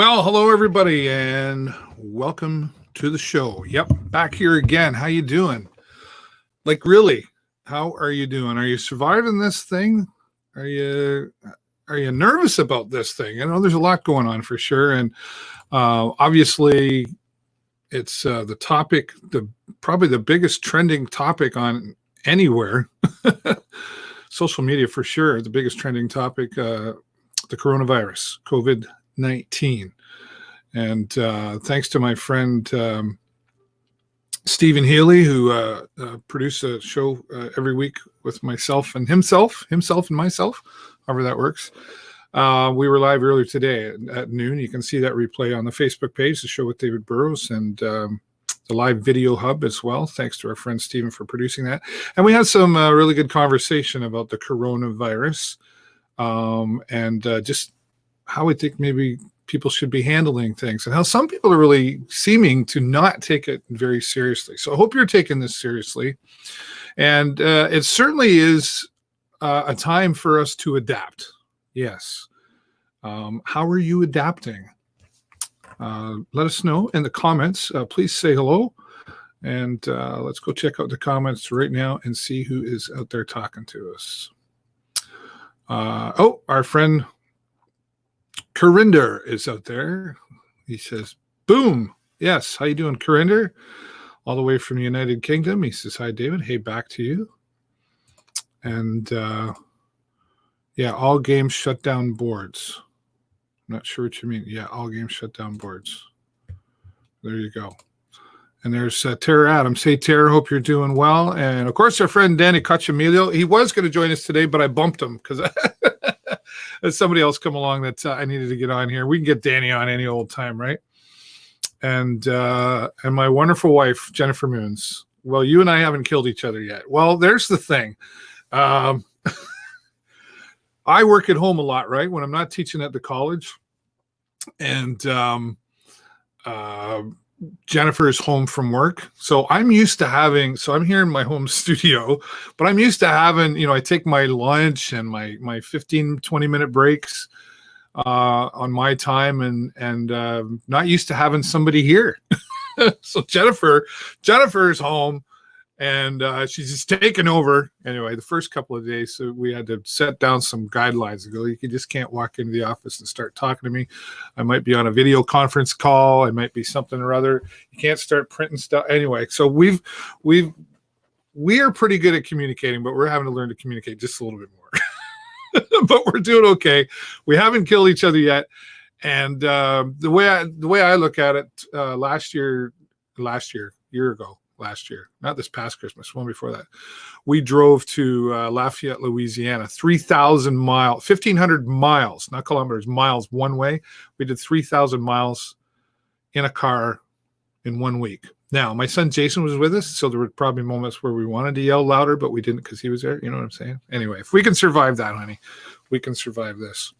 Well, hello everybody, and welcome to the show. Yep, back here again. How you doing? Like, really, how are you doing? Are you surviving this thing? Are you nervous about this thing? I know there's a lot going on for sure, and obviously, it's the topic, probably the biggest trending topic on anywhere, social media for sure. The biggest trending topic, the coronavirus, COVID-19. And thanks to my friend Stephen Healy, who produced a show every week with myself and himself and myself, however that works. We were live earlier today at noon. You can see that replay on the Facebook page, the show with David Burrows, and the live video hub as well. Thanks to our friend Stephen for producing that. And we had some really good conversation about the coronavirus and just how we think maybe people should be handling things and how some people are really seeming to not take it very seriously. So I hope you're taking this seriously. And it certainly is a time for us to adapt. Yes. How are you adapting? Let us know in the comments. Please say hello. And let's go check out the comments right now and see who is out there talking to us. Our friend Corinder is out there. He says, boom. Yes. How you doing, Corinder? All the way from the United Kingdom. He says, hi, David. Hey, back to you. And yeah, all games shut down boards. I'm not sure what you mean. Yeah, all games shut down boards. There you go. And there's Tara Adams. Hey, Tara, hope you're doing well. And, of course, our friend Danny Cacciamilio. He was going to join us today, but I bumped him because there's somebody else come along that I needed to get on here. We can get Danny on any old time, right? And my wonderful wife, Jennifer Moons. Well, you and I haven't killed each other yet. Well, there's the thing. I work at home a lot, right? When I'm not teaching at the college. And Jennifer is home from work. So I'm used to having, so I'm here in my home studio, but I'm used to having, I take my lunch and my 15, 20-minute breaks on my time and not used to having somebody here. So Jennifer is home. And she's just taken over. Anyway, the first couple of days, so we had to set down some guidelines and go, you just can't walk into the office and start talking to me. I might be on a video conference call. I might be something or other. You can't start printing stuff. Anyway, so we are pretty good at communicating, but we're having to learn to communicate just a little bit more. But we're doing okay. We haven't killed each other yet. And the way I look at it, last year, not this past Christmas, one before that, we drove to Lafayette, Louisiana, 3,000 miles, 1,500 miles, not kilometers, miles one way. We did 3,000 miles in a car in 1 week. Now, my son Jason was with us, so there were probably moments where we wanted to yell louder, but we didn't because he was there. You know what I'm saying? Anyway, if we can survive that, honey, we can survive this.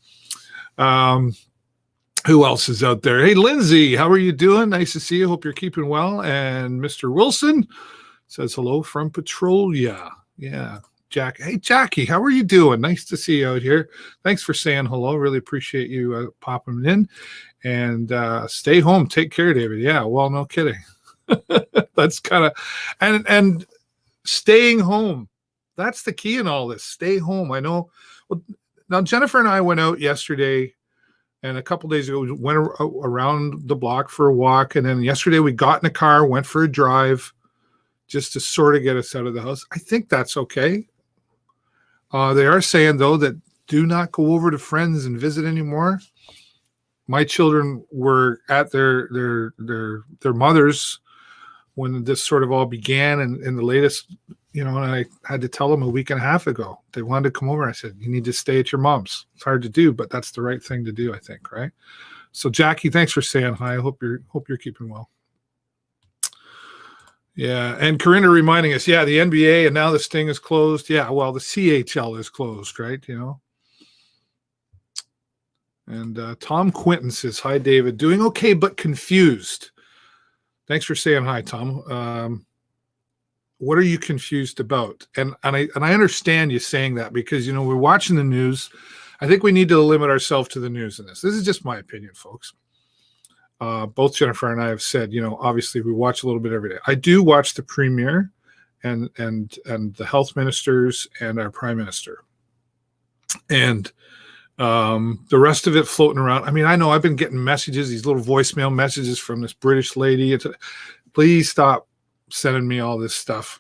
Who else is out there? Hey, Lindsay, how are you doing? Nice to see you. Hope you're keeping well. And Mr. Wilson says hello from Petrolia. Yeah, Jack. Hey, Jackie, how are you doing? Nice to see you out here. Thanks for saying hello. Really appreciate you popping in. And stay home. Take care, David. Yeah, well, no kidding. That's kind of and staying home. That's the key in all this. Stay home. I know. Well, now Jennifer and I went out yesterday. And a couple days ago, we went around the block for a walk. And then yesterday, we got in a car, went for a drive just to sort of get us out of the house. I think that's okay. They are saying, though, that do not go over to friends and visit anymore. My children were at their mothers when this sort of all began. And in the latest, and I had to tell them a week and a half ago. They wanted to come over. I said, you need to stay at your mom's. It's hard to do, but that's the right thing to do, I think, right? So, Jackie, thanks for saying hi. I hope you're keeping well. Yeah, and Corinna reminding us, yeah, the NBA and now the Sting is closed. Yeah, well, the CHL is closed, right? And Tom Quinton says, hi, David. Doing okay, but confused. Thanks for saying hi, Tom. What are you confused about? And I understand you saying that because, we're watching the news. I think we need to limit ourselves to the news in this. This is just my opinion, folks. both Jennifer and I have said, obviously we watch a little bit every day. I do watch the premier and the health ministers and our prime minister. And the rest of it floating around. I mean, I know I've been getting messages, these little voicemail messages from this British lady. Please stop sending me all this stuff.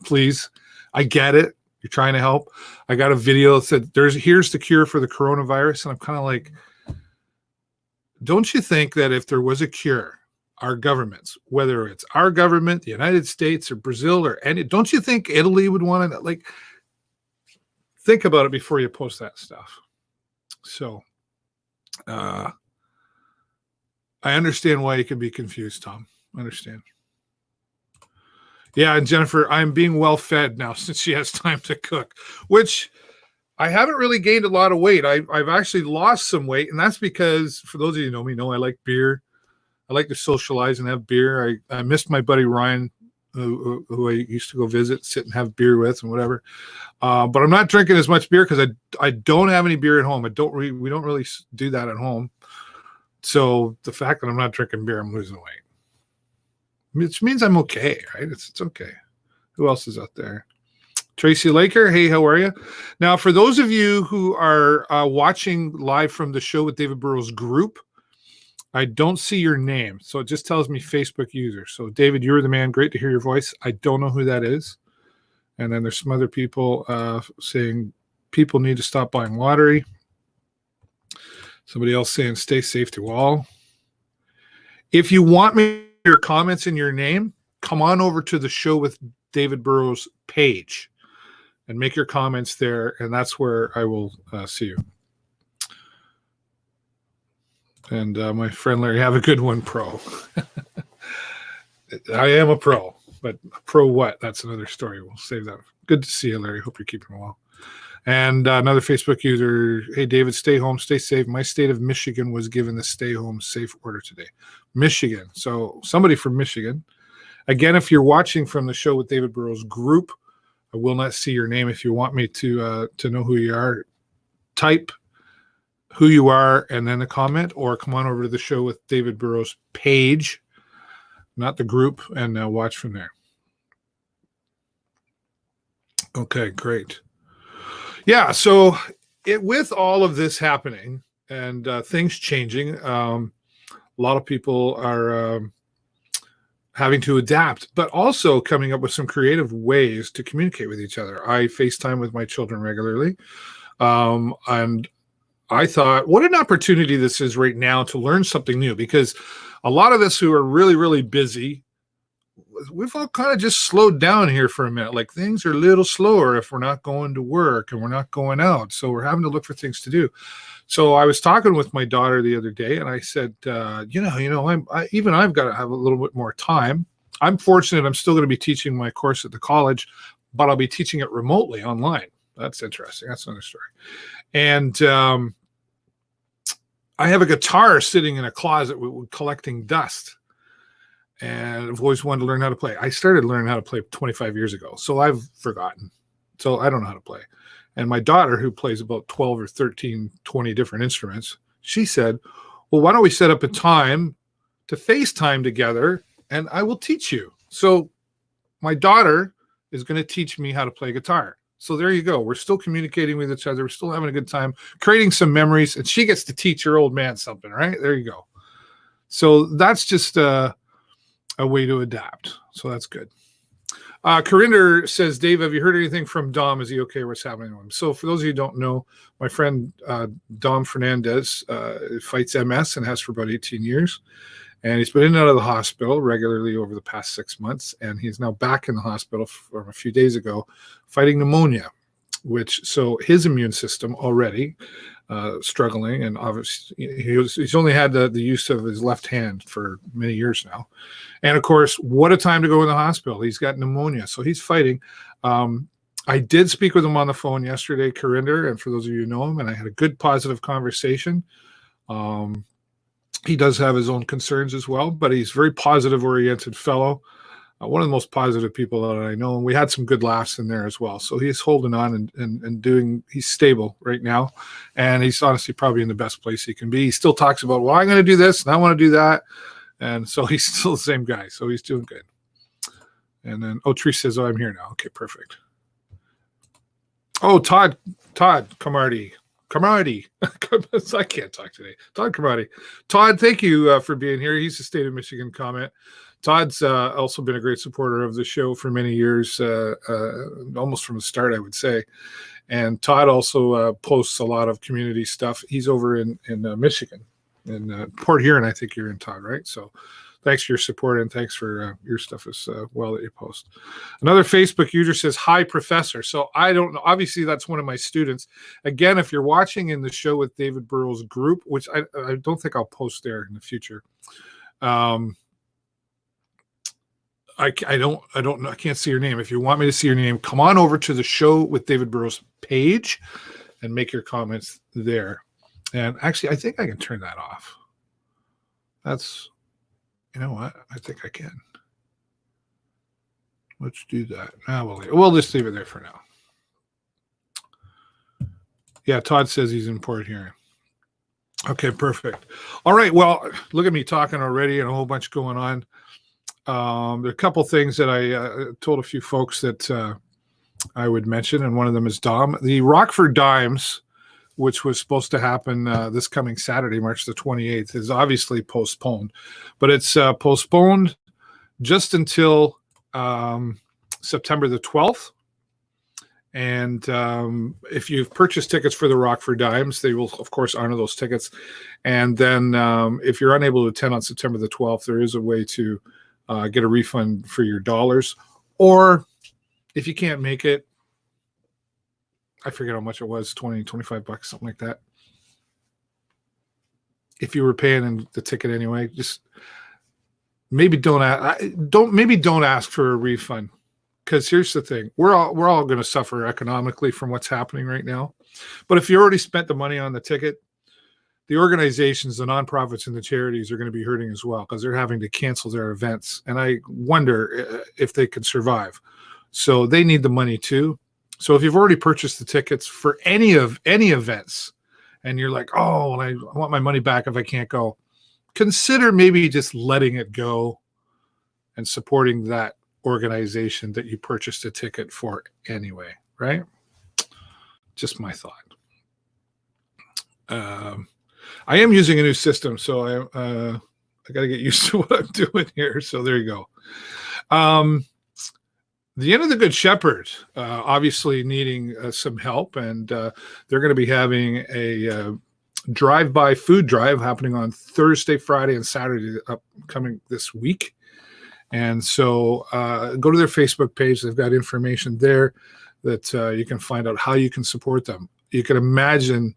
Please. I get it. You're trying to help. I got a video that said, here's the cure for the coronavirus. And I'm kind of like, don't you think that if there was a cure, our governments, whether it's our government, the United States or Brazil or any, don't you think Italy would want to, like, think about it before you post that stuff? So I understand why you can be confused, Tom. I understand. Yeah, and Jennifer, I'm being well fed now since she has time to cook, which I haven't really gained a lot of weight. I've actually lost some weight, and that's because, for those of you who know me, I like beer. I like to socialize and have beer. I missed my buddy Ryan, who I used to go visit, sit and have beer with and whatever. But I'm not drinking as much beer because I don't have any beer at home. We don't really do that at home. So the fact that I'm not drinking beer, I'm losing weight. Which means I'm okay, right? It's okay. Who else is out there? Tracy Laker, hey, how are you? Now, for those of you who are watching live from the Show with David Burrows group, I don't see your name, so it just tells me Facebook user. So, David, you're the man. Great to hear your voice. I don't know who that is. And then there's some other people saying people need to stop buying lottery. Somebody else saying stay safe to all. If you want me your comments in your name, come on over to the Show with David Burrows page and make your comments there, and that's where I will see you. And my friend Larry, have a good one, pro. I am a pro, but pro what? That's another story. We'll save that. Good to see you, Larry. Hope you're keeping well. And another Facebook user, hey, David, stay home, stay safe. My state of Michigan was given the stay home safe order today. Michigan. So somebody from Michigan. Again, if you're watching from the Show with David Burrows group, I will not see your name. If you want me to know who you are, type who you are and then a comment, or come on over to the Show with David Burrows page, not the group, and watch from there. Okay, great. Yeah, so with all of this happening and things changing, a lot of people are having to adapt, but also coming up with some creative ways to communicate with each other. I FaceTime with my children regularly, and I thought, what an opportunity this is right now to learn something new, because a lot of us who are really, really busy, we've all kind of just slowed down here for a minute. Like, things are a little slower if we're not going to work and we're not going out. So we're having to look for things to do. So I was talking with my daughter the other day, and I said, I've got to have a little bit more time. I'm fortunate. I'm still going to be teaching my course at the college, but I'll be teaching it remotely online. That's interesting. That's another story. And I have a guitar sitting in a closet collecting dust. And I've always wanted to learn how to play. I started learning how to play 25 years ago, so I've forgotten. So I don't know how to play. And my daughter, who plays about 12 or 13, 20 different instruments, she said, well, why don't we set up a time to FaceTime together, and I will teach you. So my daughter is going to teach me how to play guitar. So there you go. We're still communicating with each other. We're still having a good time, creating some memories, and she gets to teach her old man something, right? There you go. So that's just a way to adapt. So that's good. Corinder says, Dave, have you heard anything from Dom? Is he okay? What's happening to him? So for those of you who don't know, my friend Dom Fernandez fights MS and has for about 18 years. And he's been in and out of the hospital regularly over the past 6 months. And he's now back in the hospital from a few days ago fighting pneumonia, so his immune system already struggling. And obviously he's only had the use of his left hand for many years now. And of course, what a time to go in the hospital. He's got pneumonia, so he's fighting. I did speak with him on the phone yesterday, Corinder, and for those of you who know him, and I had a good positive conversation. He does have his own concerns as well, but he's a very positive oriented fellow. one of the most positive people that I know, and we had some good laughs in there as well. So he's holding on and doing. He's stable right now, and he's honestly probably in the best place he can be. He still talks about, well, I'm going to do this and I want to do that, and so he's still the same guy. So he's doing good. And then Trish says, "Oh, I'm here now." Okay, perfect. Oh, Todd Camardi. I can't talk today. Todd Camardi. Todd, thank you for being here. He's a State of Michigan comment. Todd's also been a great supporter of the show for many years, almost from the start, I would say. And Todd also posts a lot of community stuff. He's over in Michigan, in Port Huron. I think you're in, Todd, right? So thanks for your support, and thanks for your stuff as well that you post. Another Facebook user says, "Hi, Professor." So I don't know. Obviously, that's one of my students. Again, if you're watching in the show with David Burrows group, which I don't think I'll post there in the future. I don't know. I can't see your name. If you want me to see your name, come on over to the show with David Burrows page and make your comments there. And actually, I think I can turn that off. You know what? I think I can. Let's do that. We'll just leave it there for now. Yeah, Todd says he's in Port Huron. Okay, perfect. All right. Well, look at me talking already and a whole bunch going on. There are a couple things that I told a few folks that I would mention, and one of them is Dom. The Rockford Dimes, which was supposed to happen this coming Saturday, March the 28th, is obviously postponed. But it's postponed just until September the 12th. And if you've purchased tickets for the Rockford Dimes, they will, of course, honor those tickets. And then if you're unable to attend on September the 12th, there is a way to get a refund for your dollars. Or if you can't make it, I forget how much it was, 20, 25 bucks, something like that. If you were paying the ticket anyway, just maybe don't ask for a refund. Because here's the thing, we're all going to suffer economically from what's happening right now. But if you already spent the money on the ticket, the organizations, the nonprofits, and the charities are going to be hurting as well, because they're having to cancel their events. And I wonder if they could survive. So they need the money too. So if you've already purchased the tickets for any events, and you're like, oh, well, I want my money back if I can't go, consider maybe just letting it go and supporting that organization that you purchased a ticket for anyway, right? Just my thought. I am using a new system, so I got to get used to what I'm doing here. So there you go. The Inn of the Good Shepherd, obviously needing some help, and they're going to be having a drive-by food drive happening on Thursday, Friday, and Saturday upcoming this week. And so go to their Facebook page. They've got information there that you can find out how you can support them. You can imagine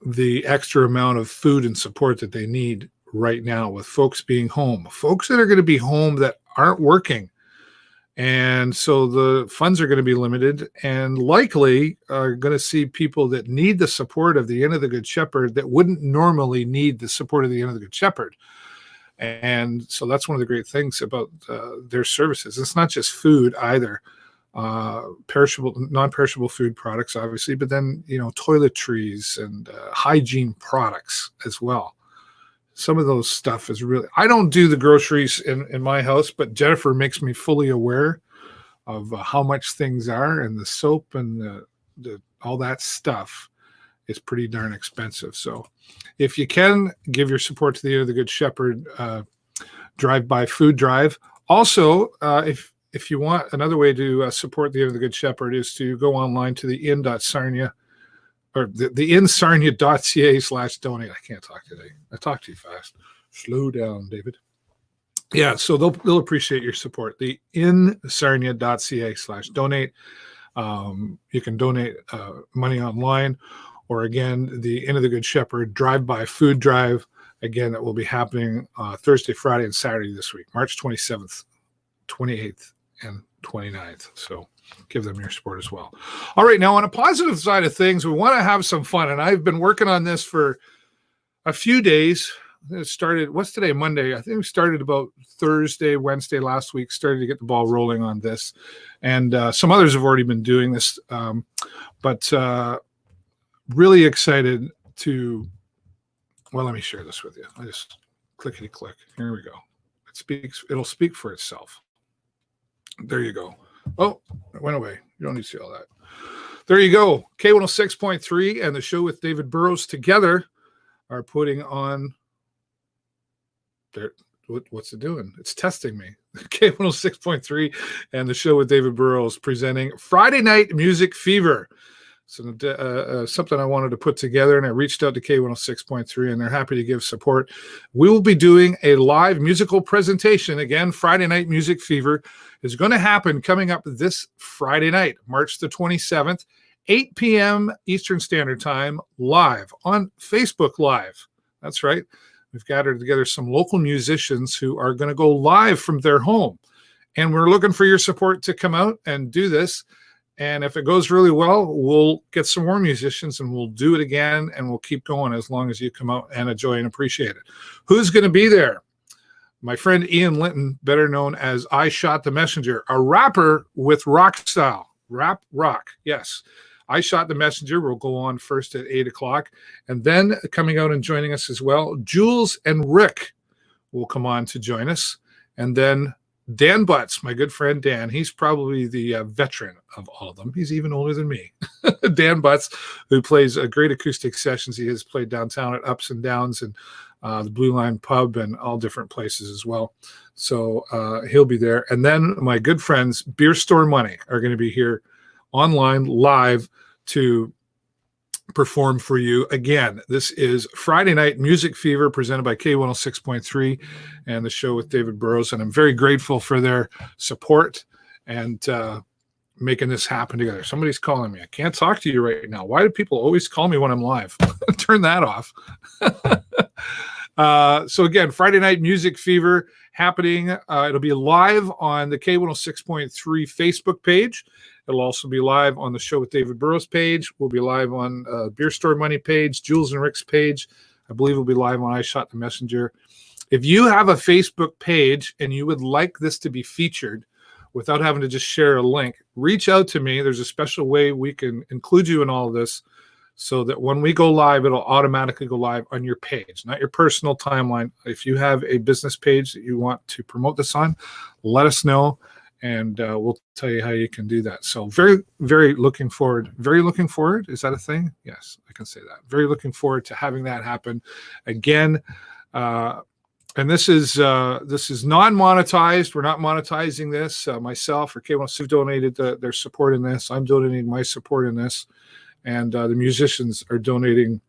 the extra amount of food and support that they need right now with folks being home, folks that are going to be home that aren't working. And so the funds are going to be limited, and likely are going to see people that need the support of the Inn of the Good Shepherd that wouldn't normally need the support of the Inn of the Good Shepherd. And so that's one of the great things about their services. It's not just food either, non-perishable food products, obviously, but then, toiletries and hygiene products as well. Some of those stuff is really, I don't do the groceries in my house, but Jennifer makes me fully aware of how much things are, and the soap and the all that stuff is pretty darn expensive. So if you can, give your support to the Inn of the Good Shepherd drive-by food drive. Also, if you want, another way to support the Inn of the Good Shepherd is to go online to the inn.sarnia, or the insarnia.ca/donate. I can't talk today. I talk too fast. Slow down, David. Yeah, so they'll appreciate your support. The insarnia.ca/donate. You can donate money online, or again, the Inn of the Good Shepherd drive-by food drive. Again, that will be happening Thursday, Friday, and Saturday this week, March 27th, 28th, and 29th. So give them your support as well. All right, now on a positive side of things, we want to have some fun, and I've been working on this for a few days, It started, what's today? Monday. I think we started about Thursday, Wednesday last week, started to get the ball rolling on this. And some others have already been doing this. But really excited to, well, let me share this with you. I just clickety click. Here we go. It'll speak for itself. There you go. Oh, it went away. You don't need to see all that. There you go. K106.3 and the show with David Burrows together are putting on there. What's it doing? It's testing me. K106.3 and the show with David Burrows presenting Friday Night Music Fever. So something I wanted to put together, and I reached out to K106.3, and they're happy to give support. We will be doing a live musical presentation. Again, Friday Night Music Fever is going to happen coming up this Friday night, March the 27th, 8 p.m. Eastern Standard Time, live on Facebook Live. That's right. We've gathered together some local musicians who are going to go live from their home, and we're looking for your support to come out and do this. And if it goes really well, we'll get some more musicians and we'll do it again, and we'll keep going as long as you come out and enjoy and appreciate it. Who's going to be there? My friend Ian Linton, better known as I Shot the Messenger, a rapper with rock style. Rap rock, yes. I Shot the Messenger will go on first at 8 o'clock. And then coming out and joining us as well, Jules and Rick will come on to join us. And then Dan Butts, my good friend Dan, he's probably the veteran of all of them. He's even older than me. Dan Butts, who plays great acoustic sessions. He has played downtown at Ups and Downs and the Blue Line Pub and all different places as well. So he'll be there. And then my good friends, Beer Store Money, are going to be here online live to perform for you. Again, this is Friday Night Music Fever presented by K106.3 and the show with David Burrows. And I'm very grateful for their support and making this happen together. Somebody's calling me. I can't talk to you right now. Why do people always call me when I'm live? Turn that off. So again, Friday Night Music Fever happening. It'll be live on the K106.3 Facebook page. It'll also be live on the show with David Burrows page. We'll be live on Beer Store Money page, Jules and Rick's page. I believe we'll be live on I Shot the Messenger. If you have a Facebook page and you would like this to be featured without having to just share a link, reach out to me. There's a special way we can include you in all of this so that when we go live, it'll automatically go live on your page, not your personal timeline. If you have a business page that you want to promote this on, let us know. And we'll tell you how you can do that. So very, very looking forward. Very looking forward. Is that a thing? Yes, I can say that. Very looking forward to having that happen again. And this is non-monetized. We're not monetizing this. Myself or K106 donated their support in this. I'm donating my support in this. And the musicians are donating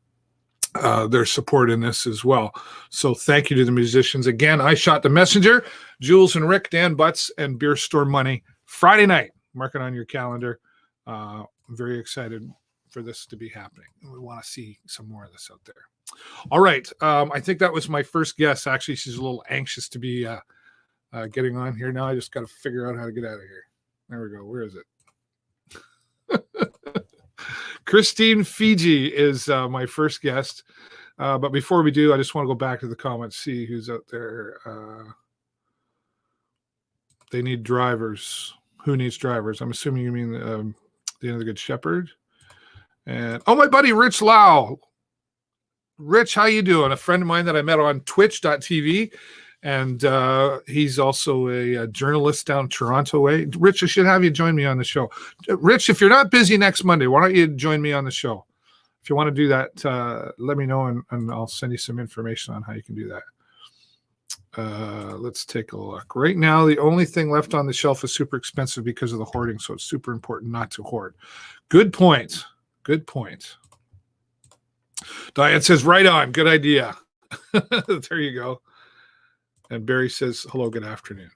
their support in this as well. So thank you to the musicians. Again, I Shot the Messenger, Jules and Rick, Dan Butts, and Beer Store Money. Friday night. Mark it on your calendar. I'm very excited for this to be happening. We want to see some more of this out there. All right. I think that was my first guest. Actually, she's a little anxious to be getting on here now. I just got to figure out how to get out of here. There we go. Where is it? Christine Feige is my first guest. But before we do, I just want to go back to the comments, see who's out there. They need drivers. Who needs drivers? I'm assuming you mean the end of the Good Shepherd. And my buddy Rich Lau. Rich, how you doing? A friend of mine that I met on twitch.tv. And he's also a journalist down Toronto way. Rich, I should have you join me on the show. Rich, if you're not busy next Monday, why don't you join me on the show? If you want to do that, let me know, and I'll send you some information on how you can do that. Let's take a look. Right now, the only thing left on the shelf is super expensive because of the hoarding, so it's super important not to hoard. Good point. Good point. Diane says, right on. Good idea. There you go. And Barry says, hello, good afternoon.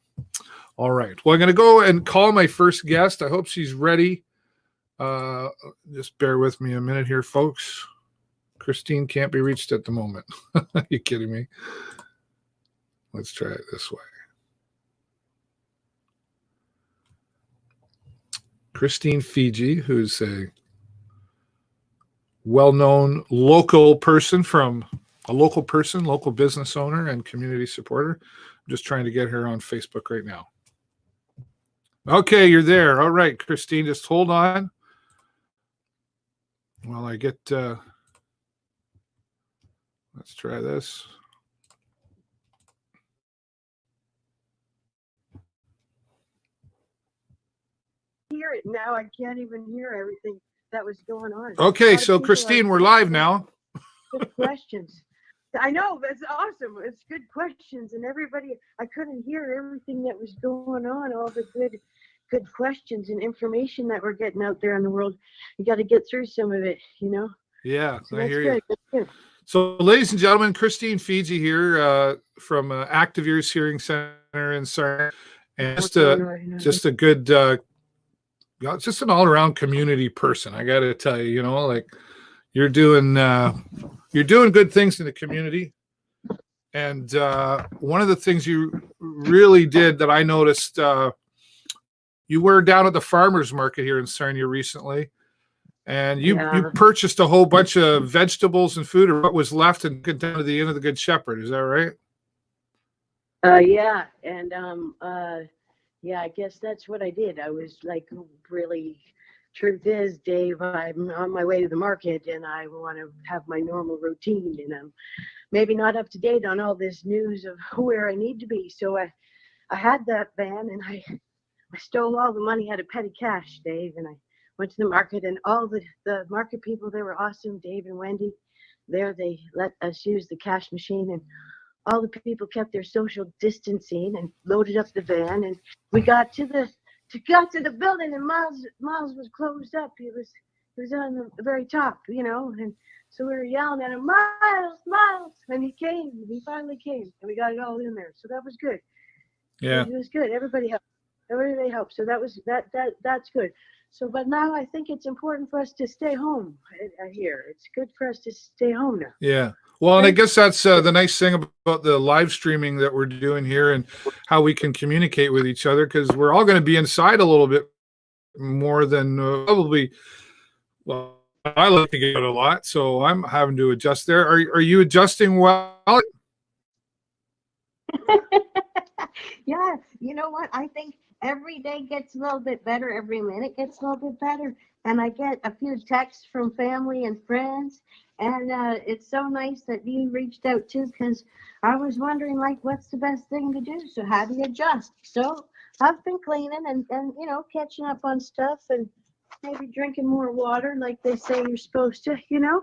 All right. Well, I'm going to go and call my first guest. I hope she's ready. Just bear with me a minute here, folks. Christine can't be reached at the moment. Are you kidding me? Let's try it this way. Christine Feige, who's a well-known local person from a local person, local business owner, and community supporter. I'm just trying to get her on Facebook right now. Okay, you're there. All right, Christine, just hold on while I get. Let's try this. Hear it now. I can't even hear everything that was going on. Okay, so Christine, we're live now. Good questions. I know, that's awesome. It's good questions, and everybody. I couldn't hear everything that was going on. All the good questions and information that we're getting out there in the world. You got to get through some of it, you know. Yeah, so I hear you. That's good. So, ladies and gentlemen, Christine Feige here from Active Ears Hearing Center in Sarnia, and just a good, just an all-around community person. I got to tell you, you know, like you're doing good things in the community, and one of the things you really did that I noticed, you were down at the farmers market here in Sarnia recently. And you purchased a whole bunch of vegetables and food, or what was left, and get down to the Inn of the Good Shepherd. Is that right? Yeah, and yeah, I guess that's what I did. I was like, really. Truth is, Dave, I'm on my way to the market, and I want to have my normal routine, and I'm maybe not up to date on all this news of where I need to be. So I had that van, and I stole all the money out of petty cash, Dave, and I went to the market, and all the market people, they were awesome. Dave and Wendy, there they let us use the cash machine, and all the people kept their social distancing and loaded up the van, and we got to the building, and Miles was closed up. He was on the very top, you know, and so we were yelling at him, Miles, and he finally came, and we got it all in there. So that was good. Yeah, it was good. Everybody helped. So that's good. So, but now I think it's important for us to stay home. I hear it's good for us to stay home now. Yeah. Well, and I guess that's the nice thing about the live streaming that we're doing here, and how we can communicate with each other, because we're all going to be inside a little bit more than probably. Well, I like to get out a lot, so I'm having to adjust there. Are you adjusting well? Yeah. You know what? I think every day gets a little bit better. Every minute gets a little bit better. And I get a few texts from family and friends. And it's so nice that you reached out too, because I was wondering, like, what's the best thing to do? So how do you adjust? So I've been cleaning and you know, catching up on stuff, and maybe drinking more water like they say you're supposed to, you know?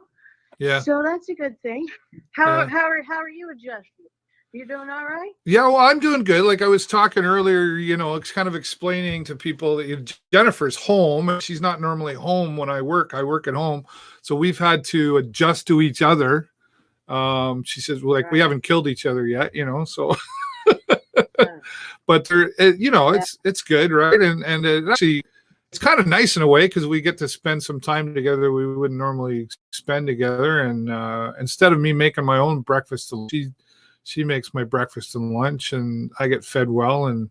Yeah. So that's a good thing. How are you adjusting? You doing all right? Yeah, well, I'm doing good. Like I was talking earlier, you know, it's kind of explaining to people that Jennifer's home. She's not normally home when I work. I work at home. So we've had to adjust to each other. She says, well, like, we haven't killed each other yet, you know, so. But, you know, it's good, right? And it actually, it's kind of nice in a way, because we get to spend some time together we wouldn't normally spend together. And instead of me making my own breakfast, she makes my breakfast and lunch, and I get fed well, and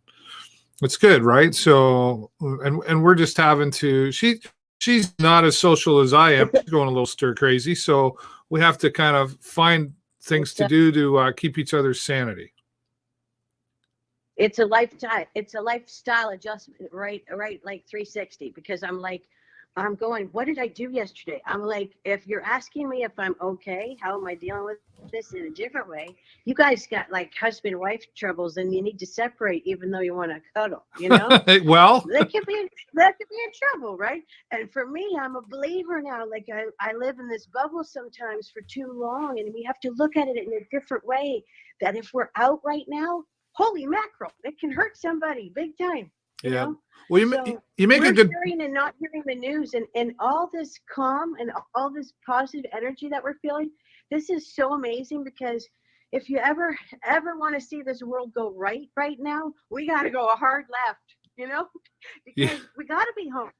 it's good, right? So, and we're just having to. She's not as social as I am. She's going a little stir crazy, so we have to kind of find things to do to keep each other's sanity. It's a lifestyle adjustment, right? Like 360, because I'm going, what did I do yesterday? I'm like, if you're asking me if I'm okay, how am I dealing with this in a different way? You guys got like husband-wife troubles, and you need to separate, even though you want to cuddle, you know? Well, that could be in trouble, right? And for me, I'm a believer now. Like I live in this bubble sometimes for too long, and we have to look at it in a different way. That if we're out right now, holy mackerel, it can hurt somebody big time. You know? Well, you make a good hearing and not hearing the news, and all this calm and all this positive energy that we're feeling. This is so amazing, because if you ever want to see this world go right now, we got to go a hard left, you know, because we got to be home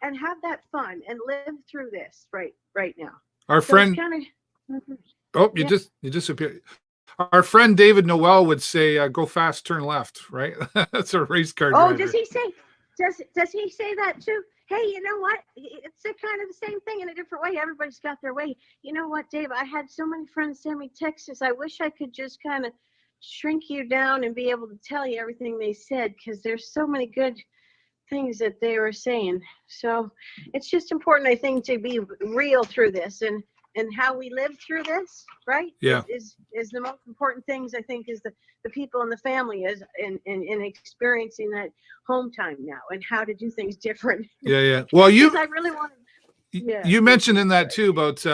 and have that fun and live through this right now. Our friend, you disappeared. Our friend David Noel would say, "Go fast, turn left." Right? That's a race car driver. Oh, does he say? Does he say that too? Hey, you know what? It's a kind of the same thing in a different way. Everybody's got their way. You know what, Dave? I had so many friends send me texts. I wish I could just kind of shrink you down and be able to tell you everything they said, because there's so many good things that they were saying. So it's just important, I think, to be real through this, and how we live through this, right? Yeah. Is the most important things, I think, is the people and the family is in experiencing that home time now and how to do things different. Yeah. Well, Because I really want to. Yeah. you mentioned in that too about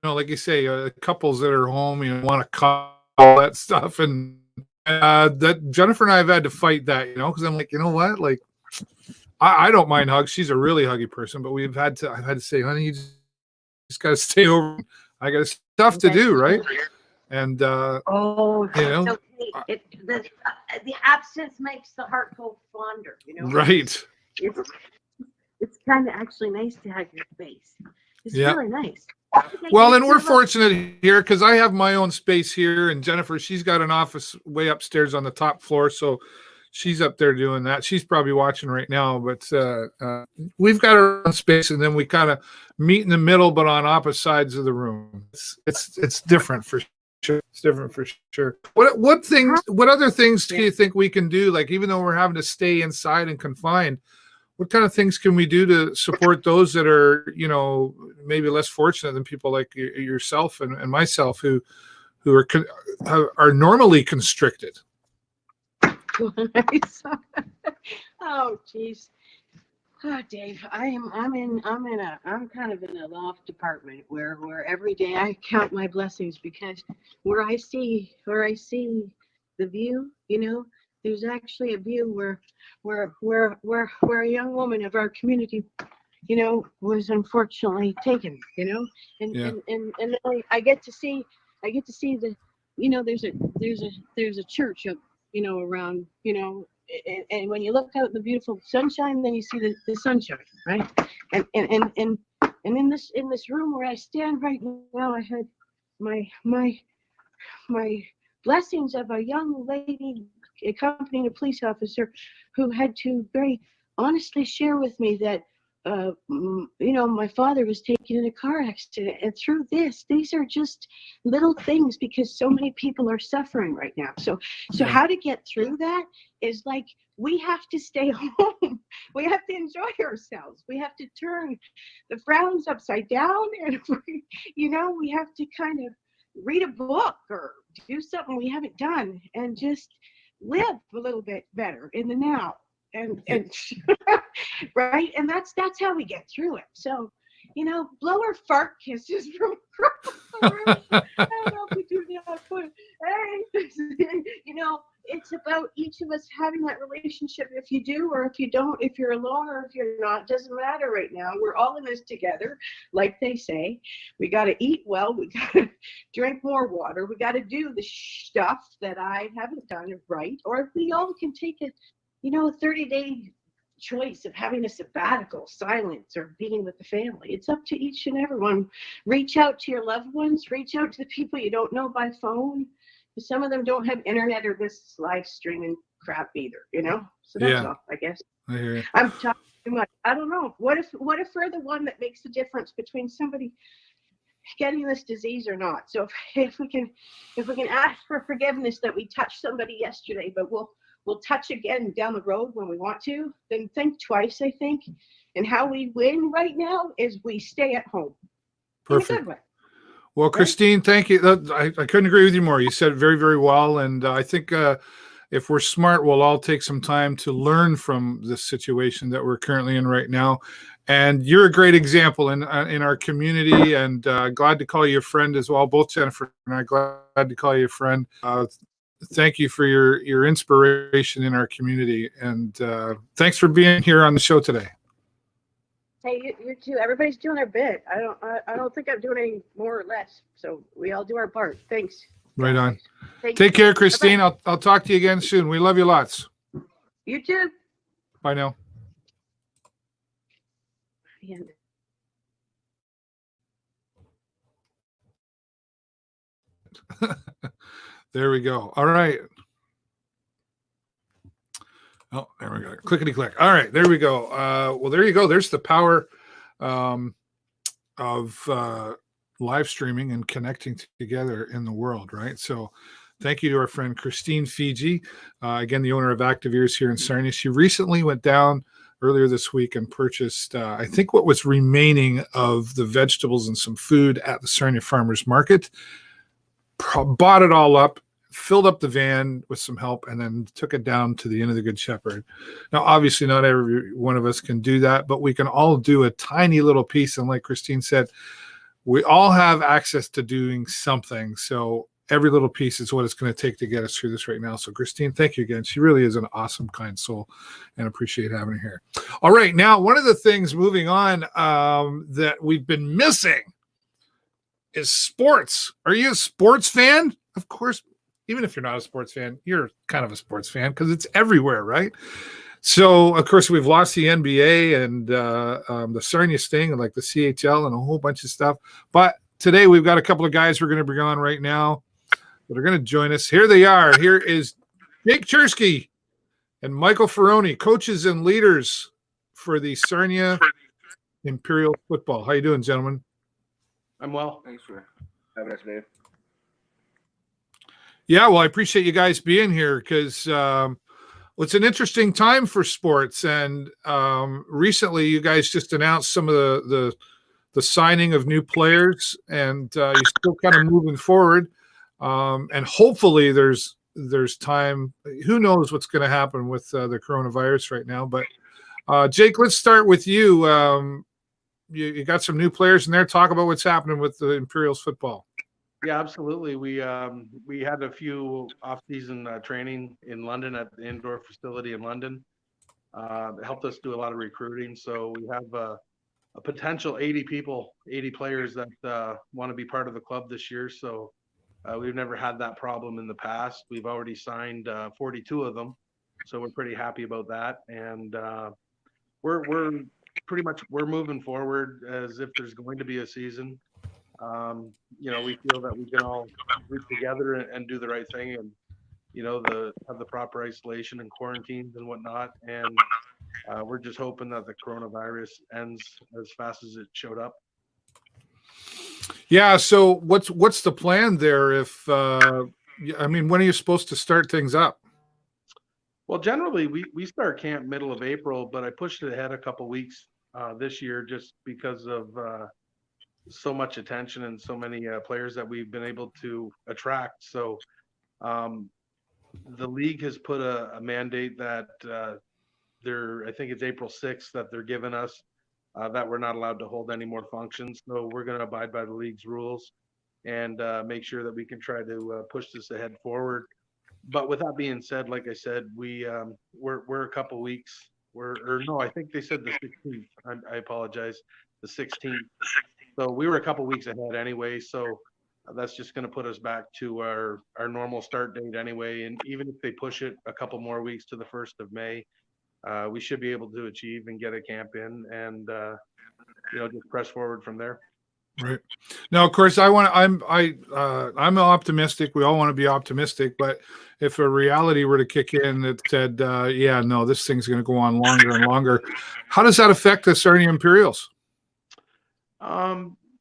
like you say, couples that are home, want to call all that stuff, and that Jennifer and I have had to fight that, because I'm like, you know what, like I don't mind hugs. She's a really huggy person, but I've had to say, honey, you just got to stay over. I got stuff to do, right? And So the absence makes the heart go fonder, right. It's kind of actually nice to have your space. It's really nice. Well, and we're fortunate here because I have my own space here, and Jennifer, she's got an office way upstairs on the top floor, so she's up there doing that. She's probably watching right now, but we've got our own space, and then we kind of meet in the middle, but on opposite sides of the room. It's different for sure. It's different for sure. What other things do you think we can do? Like, even though we're having to stay inside and confined, what kind of things can we do to support those that are, maybe less fortunate than people like yourself and myself who are normally constricted? Oh, geez. Oh, Dave, I'm kind of in a loft apartment where every day I count my blessings, because where I see the view, there's actually a view where a young woman of our community, was unfortunately taken, and I get to see the, there's a church up, around, and when you look out in the beautiful sunshine, then you see the sunshine, right? And in this room where I stand right now, I had my blessings of a young lady accompanying a police officer who had to very honestly share with me that my father was taken in a car accident, and through these are just little things, because so many people are suffering right now. So how to get through that is, like, we have to stay home. We have to enjoy ourselves. We have to turn the frowns upside down, and we have to kind of read a book or do something we haven't done, and just live a little bit better in the now. And right, and that's how we get through it. So, blow or fart kisses from across the room. I don't know if we do that, but hey, it's about each of us having that relationship. If you do or if you don't, if you're alone or if you're not, doesn't matter right now. We're all in this together, like they say. We got to eat well. We got to drink more water. We got to do the stuff that I haven't done right. Or if we all can take it, a 30-day choice of having a sabbatical, silence, or being with the family. It's up to each and everyone. Reach out to your loved ones. Reach out to the people you don't know by phone. Some of them don't have internet or this live streaming crap either, So that's all, I guess. I hear you. I'm talking too much. I don't know. What if we're the one that makes the difference between somebody getting this disease or not? So if we can ask for forgiveness that we touched somebody yesterday, but we'll touch again down the road when we want to, then think twice, I think. And how we win right now is we stay at home. Perfect. In a good way. Well, Christine, thank you. I couldn't agree with you more. You said it very, very well. And I think if we're smart, we'll all take some time to learn from this situation that we're currently in right now. And you're a great example in our community, and glad to call you a friend as well. Both Jennifer and I glad to call you a friend. Thank you for your inspiration in our community. And thanks for being here on the show today. Hey, you too. Everybody's doing their bit. I don't think I'm doing any more or less. So we all do our part. Thanks. Right on. Take care, Christine. I'll talk to you again soon. We love you lots. You too. Bye now. There we go. All right. Oh, there we go. Clickety click. All right, there we go. Well, there you go. There's the power of live streaming and connecting together in the world, right? So thank you to our friend Christine Feige, again, the owner of Active Ears here in Sarnia. She recently went down earlier this week and purchased, I think, what was remaining of the vegetables and some food at the Sarnia Farmers Market, bought it all up, filled up the van with some help, and then took it down to the Inn of the Good Shepherd. Now, obviously, not every one of us can do that, but we can all do a tiny little piece. And like Christine said, we all have access to doing something. So every little piece is what it's going to take to get us through this right now. So Christine, thank you again. She really is an awesome, kind soul, and appreciate having her here. All right. Now, one of the things moving on that we've been missing is sports. Are you a sports fan? Of course. Even if you're not a sports fan, you're kind of a sports fan because it's everywhere, right? So, of course, we've lost the NBA and the Sarnia Sting and like the CHL and a whole bunch of stuff. But today we've got a couple of guys we're going to bring on right now that are going to join us. Here they are. Here is Jake Cherski and Michael Fioroni, coaches and leaders for the Sarnia Imperials Football. How you doing, gentlemen? I'm well. Thanks for having us, Dave. Yeah, well, I appreciate you guys being here because it's an interesting time for sports. And recently, you guys just announced some of the signing of new players, and you're still kind of moving forward. And hopefully, there's time. Who knows what's going to happen with the coronavirus right now? But Jake, let's start with you. You got some new players in there. Talk about what's happening with the Imperials football. Yeah, absolutely. We had a few off-season training in London at the indoor facility in London. It helped us do a lot of recruiting. So we have a potential 80 players that want to be part of the club this year. So we've never had that problem in the past. We've already signed 42 of them. So we're pretty happy about that. And we're moving forward as if there's going to be a season. We feel that we can all group together and do the right thing and, have the proper isolation and quarantines and whatnot. And we're just hoping that the coronavirus ends as fast as it showed up. Yeah. So what's the plan there? When are you supposed to start things up? Well, generally we start camp middle of April, but I pushed it ahead a couple weeks this year just because of so much attention and so many players that we've been able to attract. So the league has put a mandate that I think it's April 6th that they're giving us that we're not allowed to hold any more functions. So we're going to abide by the league's rules and make sure that we can try to push this ahead forward. But with that being said, like I said, we're a couple weeks. I think they said the 16th. I apologize. The 16th. So we were a couple weeks ahead anyway. So that's just going to put us back to our normal start date anyway. And even if they push it a couple more weeks to the 1st of May, we should be able to achieve and get a camp in and, just press forward from there. Right. Now, of course, I'm optimistic. We all want to be optimistic, but if a reality were to kick in that said, this thing's going to go on longer and longer, how does that affect the Sarnia Imperials?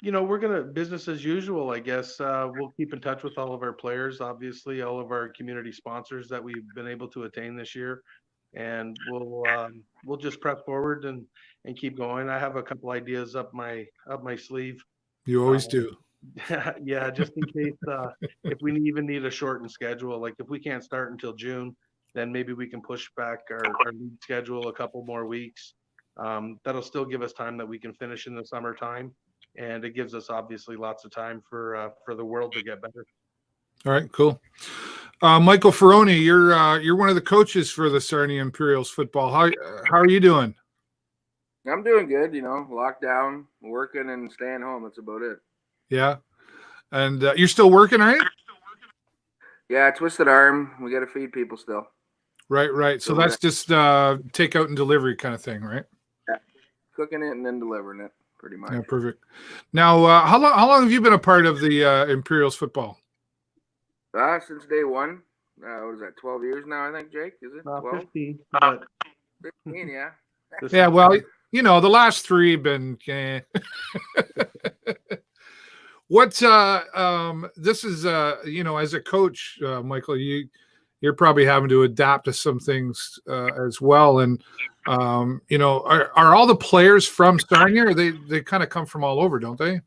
We're going to business as usual, I guess. We'll keep in touch with all of our players, obviously, all of our community sponsors that we've been able to attain this year. And we'll just press forward and keep going. I have a couple ideas up my sleeve. You always do. Yeah, just in case if we even need a shortened schedule, like if we can't start until June, then maybe we can push back our league schedule a couple more weeks. That'll still give us time that we can finish in the summertime, and it gives us obviously lots of time for the world to get better. All right, cool. Michael Fioroni, you're one of the coaches for the Sarnia Imperials football. How are you doing? I'm doing good. Locked down, working, and staying home. That's about it. Yeah, and you're still working, right? Yeah, twisted arm. We got to feed people still. Right. So that's just takeout and delivery kind of thing, right? Yeah, cooking it and then delivering it, pretty much. Yeah, perfect. Now, how long have you been a part of the Imperials football? Since day one. what is that, 12 years now, I think, Jake? Is it 12? 15, but 15, yeah. this Yeah, is- well, the last three have been. What this is as a coach, Michael, you're probably having to adapt to some things as well. And are all the players from Sarnia, or they kind of come from all over, don't they?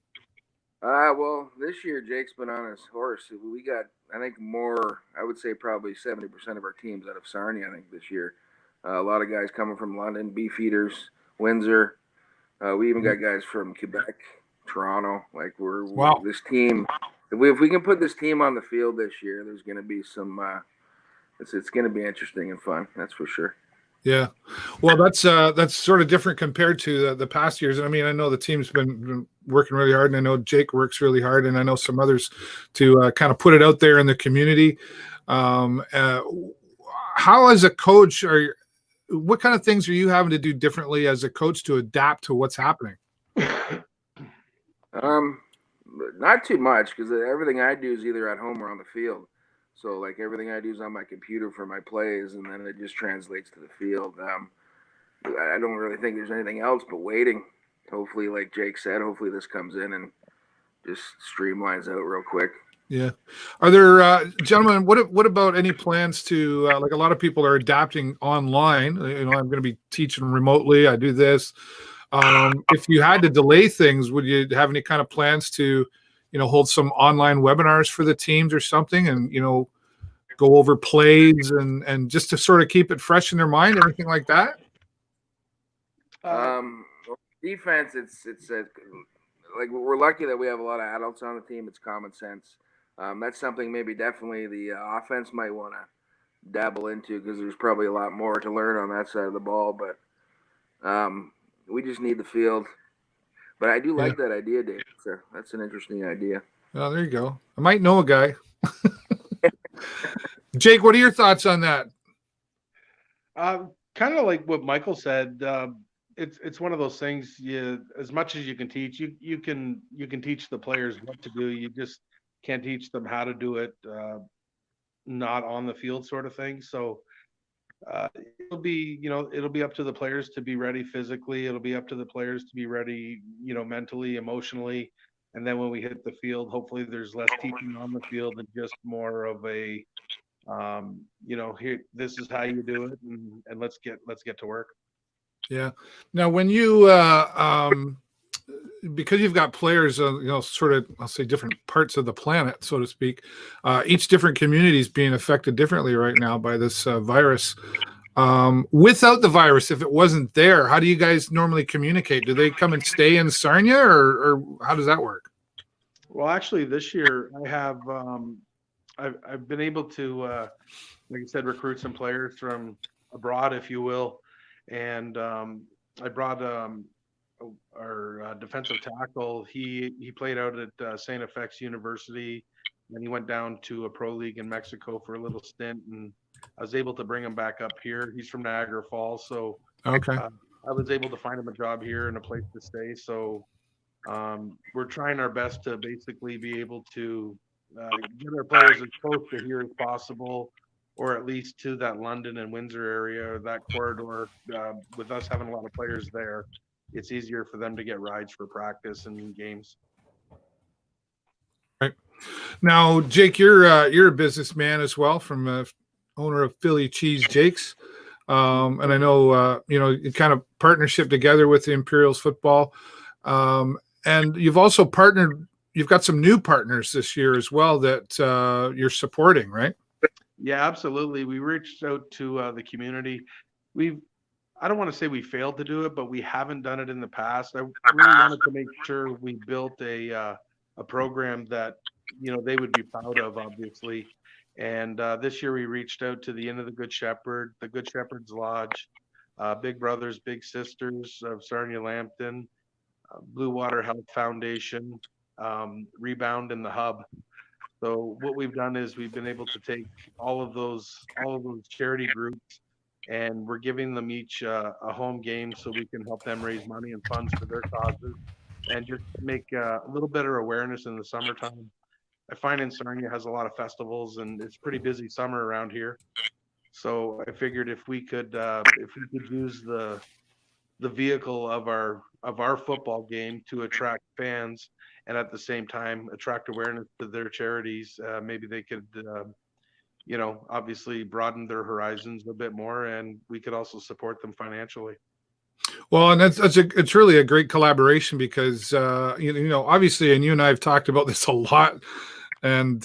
Well, this year Jake's been on his horse. We got, I think, more. I would say probably 70% of our teams out of Sarnia. I think this year, a lot of guys coming from London, Beefeaters, Windsor. We even got guys from Quebec, Toronto. Like Wow. this team. If we can put this team on the field this year, there's going to be some. It's going to be interesting and fun. That's for sure. Yeah, well, that's sort of different compared to the past years. And I mean, I know the team's been working really hard, and I know Jake works really hard, and I know some others to kind of put it out there in the community. How, as a coach, what kind of things are you having to do differently as a coach to adapt to what's happening? Not too much, because everything I do is either at home or on the field. So, like, everything I do is on my computer for my plays, and then it just translates to the field. I don't really think there's anything else but waiting. Hopefully, like Jake said, hopefully this comes in and just streamlines out real quick. Yeah. Are there, gentlemen, what about any plans to, like a lot of people are adapting online, I'm going to be teaching remotely. I do this. If you had to delay things, would you have any kind of plans to, hold some online webinars for the teams or something, and, go over plays and just to sort of keep it fresh in their mind, anything like that? Defense, it's like, we're lucky that we have a lot of adults on the team. It's common sense. That's something maybe definitely the offense might want to dabble into, because there's probably a lot more to learn on that side of the ball. But we just need the field. But I do like that idea, Dave. So that's an interesting idea. Oh, there you go. I might know a guy. Jake, what are your thoughts on that? Kind of like what Michael said. It's one of those things. As much as you can teach, you can teach the players what to do. You just can't teach them how to do it, not on the field, sort of thing. So it'll be up to the players to be ready physically. It'll be up to the players to be ready, mentally, emotionally. And then when we hit the field, hopefully there's less teaching on the field and just more of a, here, this is how you do it, and let's get to work. Yeah. Now, when you, because you've got players, sort of, I'll say different parts of the planet, so to speak, each different community is being affected differently right now by this virus. Without the virus, if it wasn't there, how do you guys normally communicate? Do they come and stay in Sarnia, or how does that work? Well, actually, this year I have, I've been able to, like I said, recruit some players from abroad, if you will. And I brought our defensive tackle. He played out at St. FX University, and he went down to a pro league in Mexico for a little stint, and I was able to bring him back up here. He's from Niagara Falls, so okay. I was able to find him a job here and a place to stay. So we're trying our best to basically be able to get our players as close to here as possible, or at least to that London and Windsor area, that corridor. With us having a lot of players there, it's easier for them to get rides for practice and games. Right. Now, Jake, you're a businessman as well, from owner of Philly Cheese Jake's. And I know, kind of partnership together with the Imperials Football. And you've also you've got some new partners this year as well that you're supporting, right? Yeah, absolutely. We reached out to the community. I don't want to say we failed to do it, but we haven't done it in the past. I really wanted to make sure we built a program that, they would be proud of, obviously. And this year we reached out to the Inn of the Good Shepherd, the Good Shepherd's Lodge, Big Brothers, Big Sisters of Sarnia-Lambton, Blue Water Health Foundation, Rebound, and the Hub. So what we've done is we've been able to take all of those charity groups, and we're giving them each a home game so we can help them raise money and funds for their causes, and just make a little better awareness in the summertime. I find in Sarnia has a lot of festivals, and it's pretty busy summer around here. So I figured if we could use the vehicle of our football game to attract fans, and at the same time attract awareness to their charities, maybe they could obviously broaden their horizons a bit more, and we could also support them financially. Well, and it's really a great collaboration because obviously, and you and I have talked about this a lot, and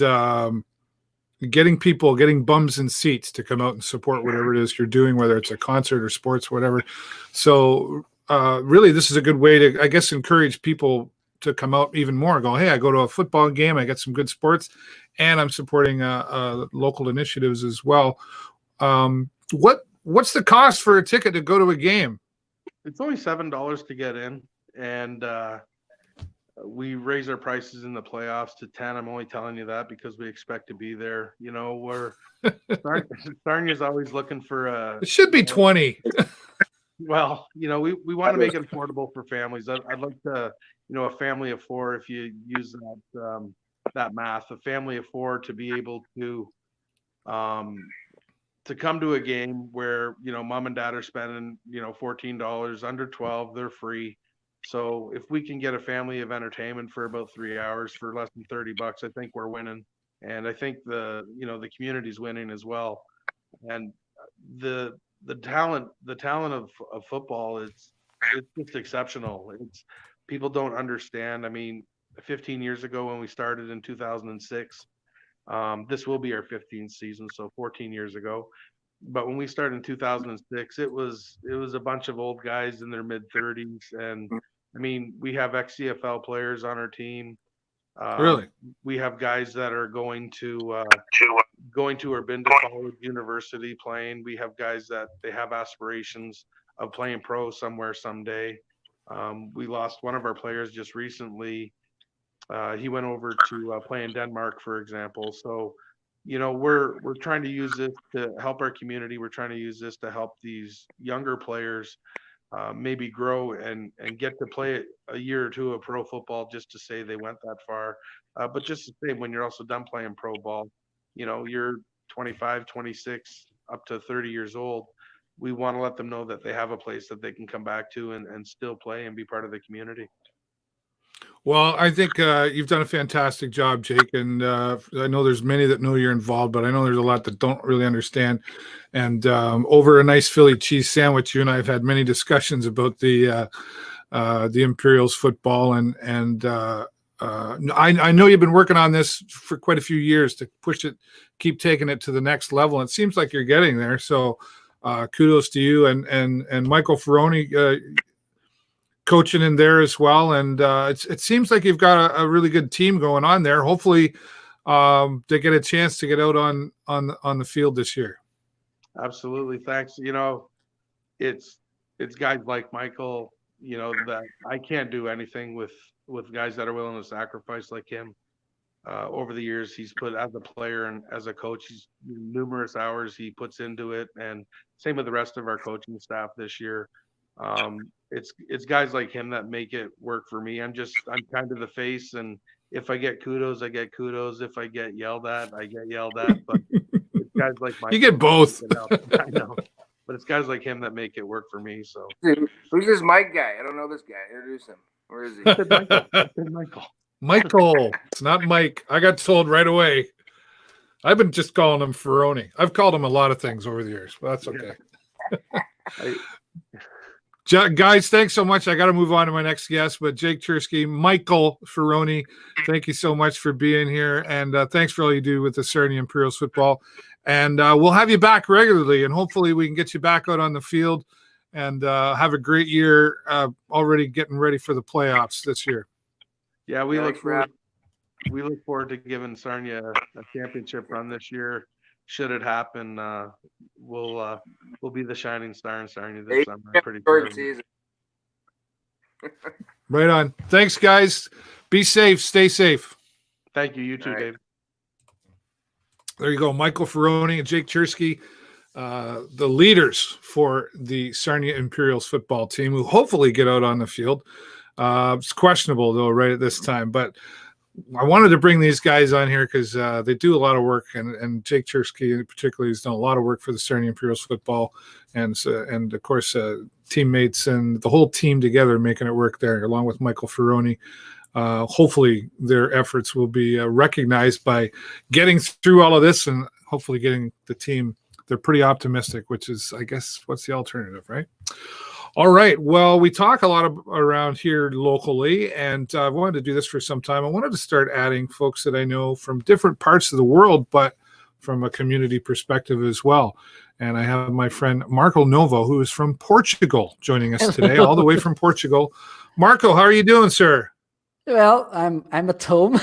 getting bums in seats to come out and support whatever it is you're doing, whether it's a concert or sports, whatever. So really, this is a good way to, I guess, encourage people to come out even more. Go, hey, I go to a football game, I get some good sports, and I'm supporting local initiatives as well. What's the cost for a ticket to go to a game? It's only $7 to get in, and we raise our prices in the playoffs to 10. I'm only telling you that because we expect to be there. We're Sarnia's always looking for it should be 20. Well, we want to make it affordable for families. I'd like to, a family of 4, if you use that math, a family of 4 to be able to come to a game where, mom and dad are spending, $14, under 12, they're free. So if we can get a family of entertainment for about 3 hours for less than $30, I think we're winning. And I think the community's winning as well. And the talent of football it's just exceptional. People don't understand. I mean, 15 years ago when we started in 2006, this will be our 15th season, so 14 years ago. But when we started in 2006, it was a bunch of old guys in their mid-30s, and I mean, we have ex-CFL players on our team. Really? We have guys that are going to or been to college, university playing. We have guys that they have aspirations of playing pro somewhere someday. We lost one of our players just recently. He went over to play in Denmark, for example. So, we're trying to use this to help our community. We're trying to use this to help these younger players maybe grow and get to play a year or two of pro football just to say they went that far. But just to say, when you're also done playing pro ball, you're 25, 26, up to 30 years old. We want to let them know that they have a place that they can come back to and still play and be part of the community. Well, I think you've done a fantastic job, Jake, and I know there's many that know you're involved, but I know there's a lot that don't really understand. And over a nice Philly cheese sandwich, you and I have had many discussions about the Imperials football, and I know you've been working on this for quite a few years to push it, keep taking it to the next level. It seems like you're getting there. So kudos to you and Michael Fioroni. Coaching in there as well, and it seems like you've got a really good team going on there. Hopefully, they get a chance to get out on the field this year. Absolutely, thanks. It's guys like Michael. That I can't do anything with guys that are willing to sacrifice like him. Over the years, he's put, as a player and as a coach, he's numerous hours he puts into it, and same with the rest of our coaching staff this year. It's guys like him that make it work for me. I'm kind of the face, and if I get kudos, I get kudos. If I get yelled at, I get yelled at. But it's guys like Michael. You get both. I know, but it's guys like him that make it work for me. So who's this Mike guy? I don't know this guy. Introduce him. Where is he? Michael. It's not Mike. I got told right away. I've been just calling him Fioroni. I've called him a lot of things over the years, but that's okay. Guys, thanks so much. I got to move on to my next guest, but Jake Cherski, Michael Fioroni, thank you so much for being here, and thanks for all you do with the Sarnia Imperials football. And we'll have you back regularly, and hopefully we can get you back out on the field and have a great year. Already getting ready for the playoffs this year. Yeah, we look forward to giving Sarnia a championship run this year. Should it happen, we'll be the shining star in Sarnia this summer. I'm pretty sure. Right on. Thanks, guys. Be safe. Stay safe. Thank you. You too, right. Dave. There you go. Michael Fioroni and Jake Cherski, the leaders for the Sarnia Imperials football team, who hopefully get out on the field. It's questionable, though, right at this time. But I wanted to bring these guys on here because they do a lot of work, and Jake Cherski particularly has done a lot of work for the Sarnia Imperials Football, and of course teammates and the whole team together making it work there, along with Michael Fioroni. Hopefully their efforts will be recognized by getting through all of this and hopefully getting the team. They're pretty optimistic, which is, I guess, what's the alternative, right? All right. Well, we talk a lot around here locally, and I wanted to do this for some time. I wanted to start adding folks that I know from different parts of the world, but from a community perspective as well. And I have my friend Marco Novo, who is from Portugal, joining us today, all the way from Portugal. Marco, how are you doing, sir? Well, I'm at home,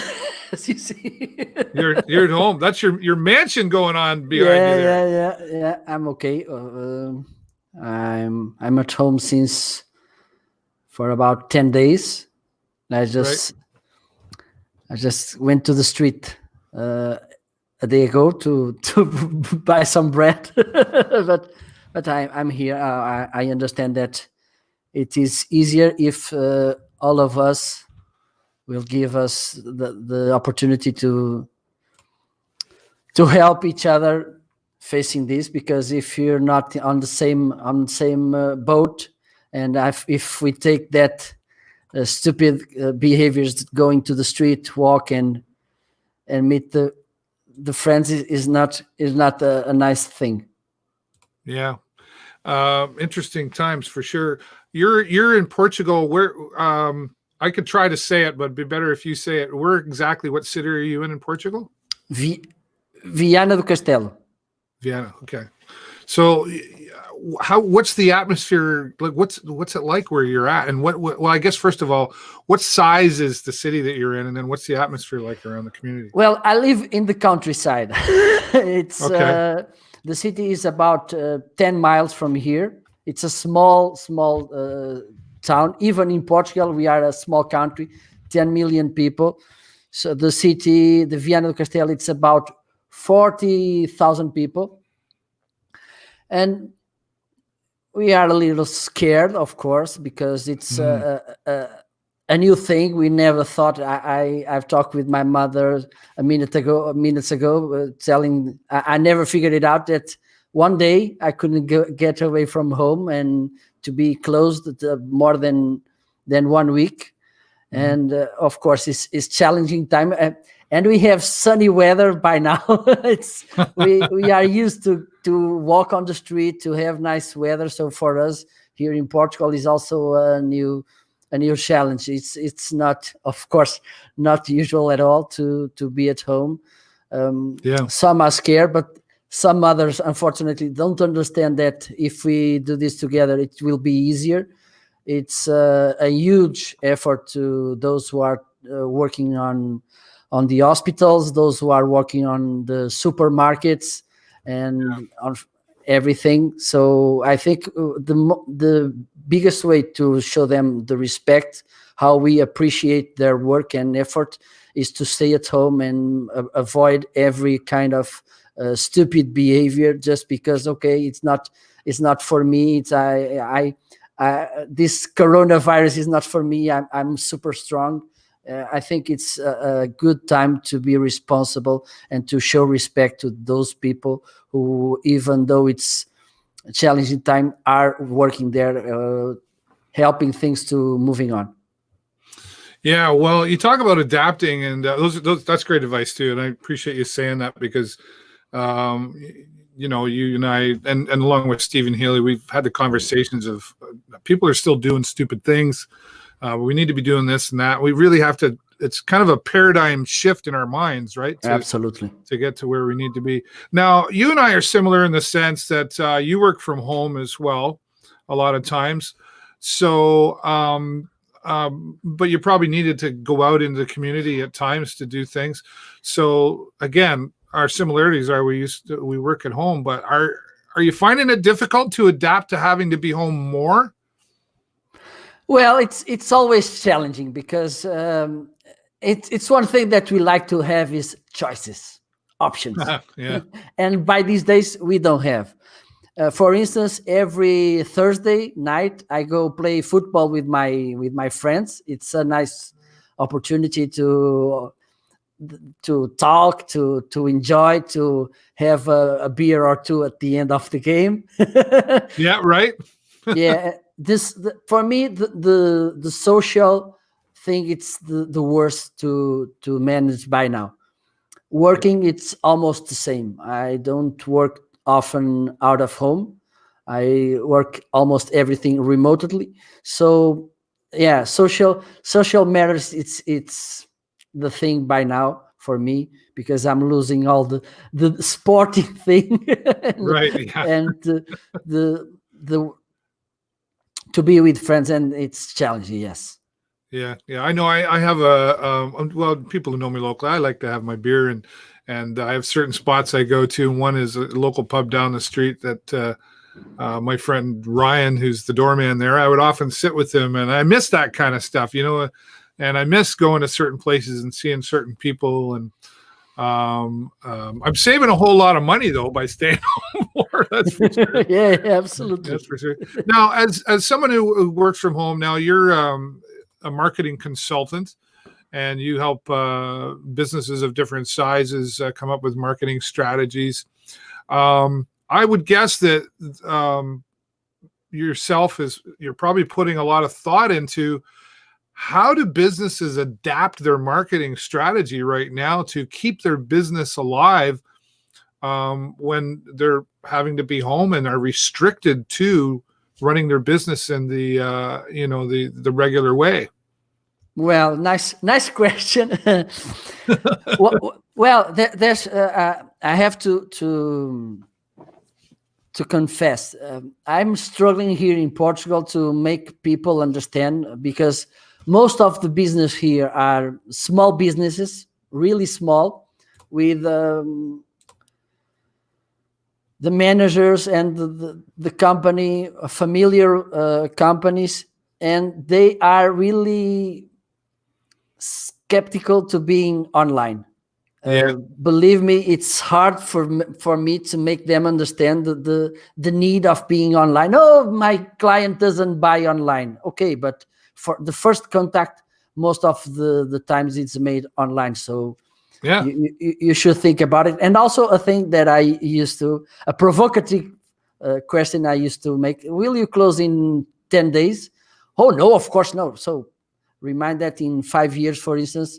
as you see. You're at home. That's your mansion going on behind you there. Yeah. I'm okay. I'm at home for about 10 days. I just went to the street a day ago to buy some bread, but I'm here. I understand that it is easier if all of us will give us the opportunity to help each other facing this, because if you're not on the same boat, and if we take that stupid behaviors, going to the street, walk and meet the friends is not a nice thing. Yeah. Interesting times for sure. You're in Portugal. Where I could try to say it, but it'd be better if you say it. What city are you in Portugal? Viana Do Castelo. Vienna. Okay. So what's the atmosphere like? What's it like where you're at? And well, I guess first of all, what size is the city that you're in? And then what's the atmosphere like around the community? Well, I live in the countryside. It's okay. The city is about 10 miles from here. It's a small town. Even in Portugal, we are a small country, 10 million people. So the city, the Viana do Castelo, it's about 40,000 people. And we are a little scared, of course, because it's a new thing. We never thought. I've talked with my mother minutes ago, telling I never figured it out that one day I couldn't get away from home and to be closed more than 1 week. And of course, it's challenging time. And we have sunny weather by now. we are used to walk on the street, to have nice weather. So for us here in Portugal is also a new challenge. It's not, of course, not usual at all to be at home. Some are scared, but some others unfortunately don't understand that if we do this together, it will be easier. It's a huge effort to those who are working on the hospitals, those who are working on the supermarkets and on everything. So I think the biggest way to show them the respect, how we appreciate their work and effort, is to stay at home and avoid every kind of stupid behavior just because, okay, it's not for me. This coronavirus is not for me. I'm super strong. I think it's a good time to be responsible and to show respect to those people who, even though it's a challenging time, are working there, helping things to moving on. Yeah, well, you talk about adapting, and that's great advice too. And I appreciate you saying that because, you and I, and along with Stephen Healy, we've had the conversations of people are still doing stupid things. We need to be doing this and that. We really have to. It's kind of a paradigm shift in our minds, right? Absolutely. To get to where we need to be. Now, you and I are similar in the sense that you work from home as well, a lot of times. So, but you probably needed to go out into the community at times to do things. So, again, our similarities are we work at home, but are you finding it difficult to adapt to having to be home more? Well, it's always challenging because it's one thing that we like to have is choices, options. Yeah. And by these days, we don't have. For instance, every Thursday night, I go play football with my friends. It's a nice opportunity to to talk, to enjoy, to have a beer or two at the end of the game. Yeah, right. Yeah, for me the social thing, it's the worst to manage by now. Working, it's almost the same. I don't work often out of home. I work almost everything remotely. So yeah, social matters. It's the thing by now for me, because I'm losing all the sporting thing Right. Yeah. and the to be with friends, and it's challenging. Yes. Yeah, yeah, I know. I have well, people who know me locally, I like to have my beer, and I have certain spots I go to. One is a local pub down the street that my friend Ryan, who's the doorman there, I would often sit with him, and I miss that kind of stuff, and I miss going to certain places and seeing certain people. And I'm saving a whole lot of money though by staying home more. That's for sure. Yeah, absolutely. That's for sure. Now, as someone who works from home, now you're a marketing consultant, and you help businesses of different sizes come up with marketing strategies. I would guess that you're probably putting a lot of thought into how do businesses adapt their marketing strategy right now to keep their business alive when they're having to be home and are restricted to running their business in the the regular way. Well, nice question. well, there's I have to confess, I'm struggling here in Portugal to make people understand, because most of the business here are small businesses, really small, with the managers and the company, familiar companies, and they are really skeptical to being online. Yeah. Believe me, it's hard for me to make them understand the need of being online. Oh, my client doesn't buy online. Okay, but for the first contact, most of the times it's made online. So Yeah. you should think about it. And also a thing that a provocative question I used to make: will you close in 10 days? Oh no, of course no. So remind that in 5 years, for instance,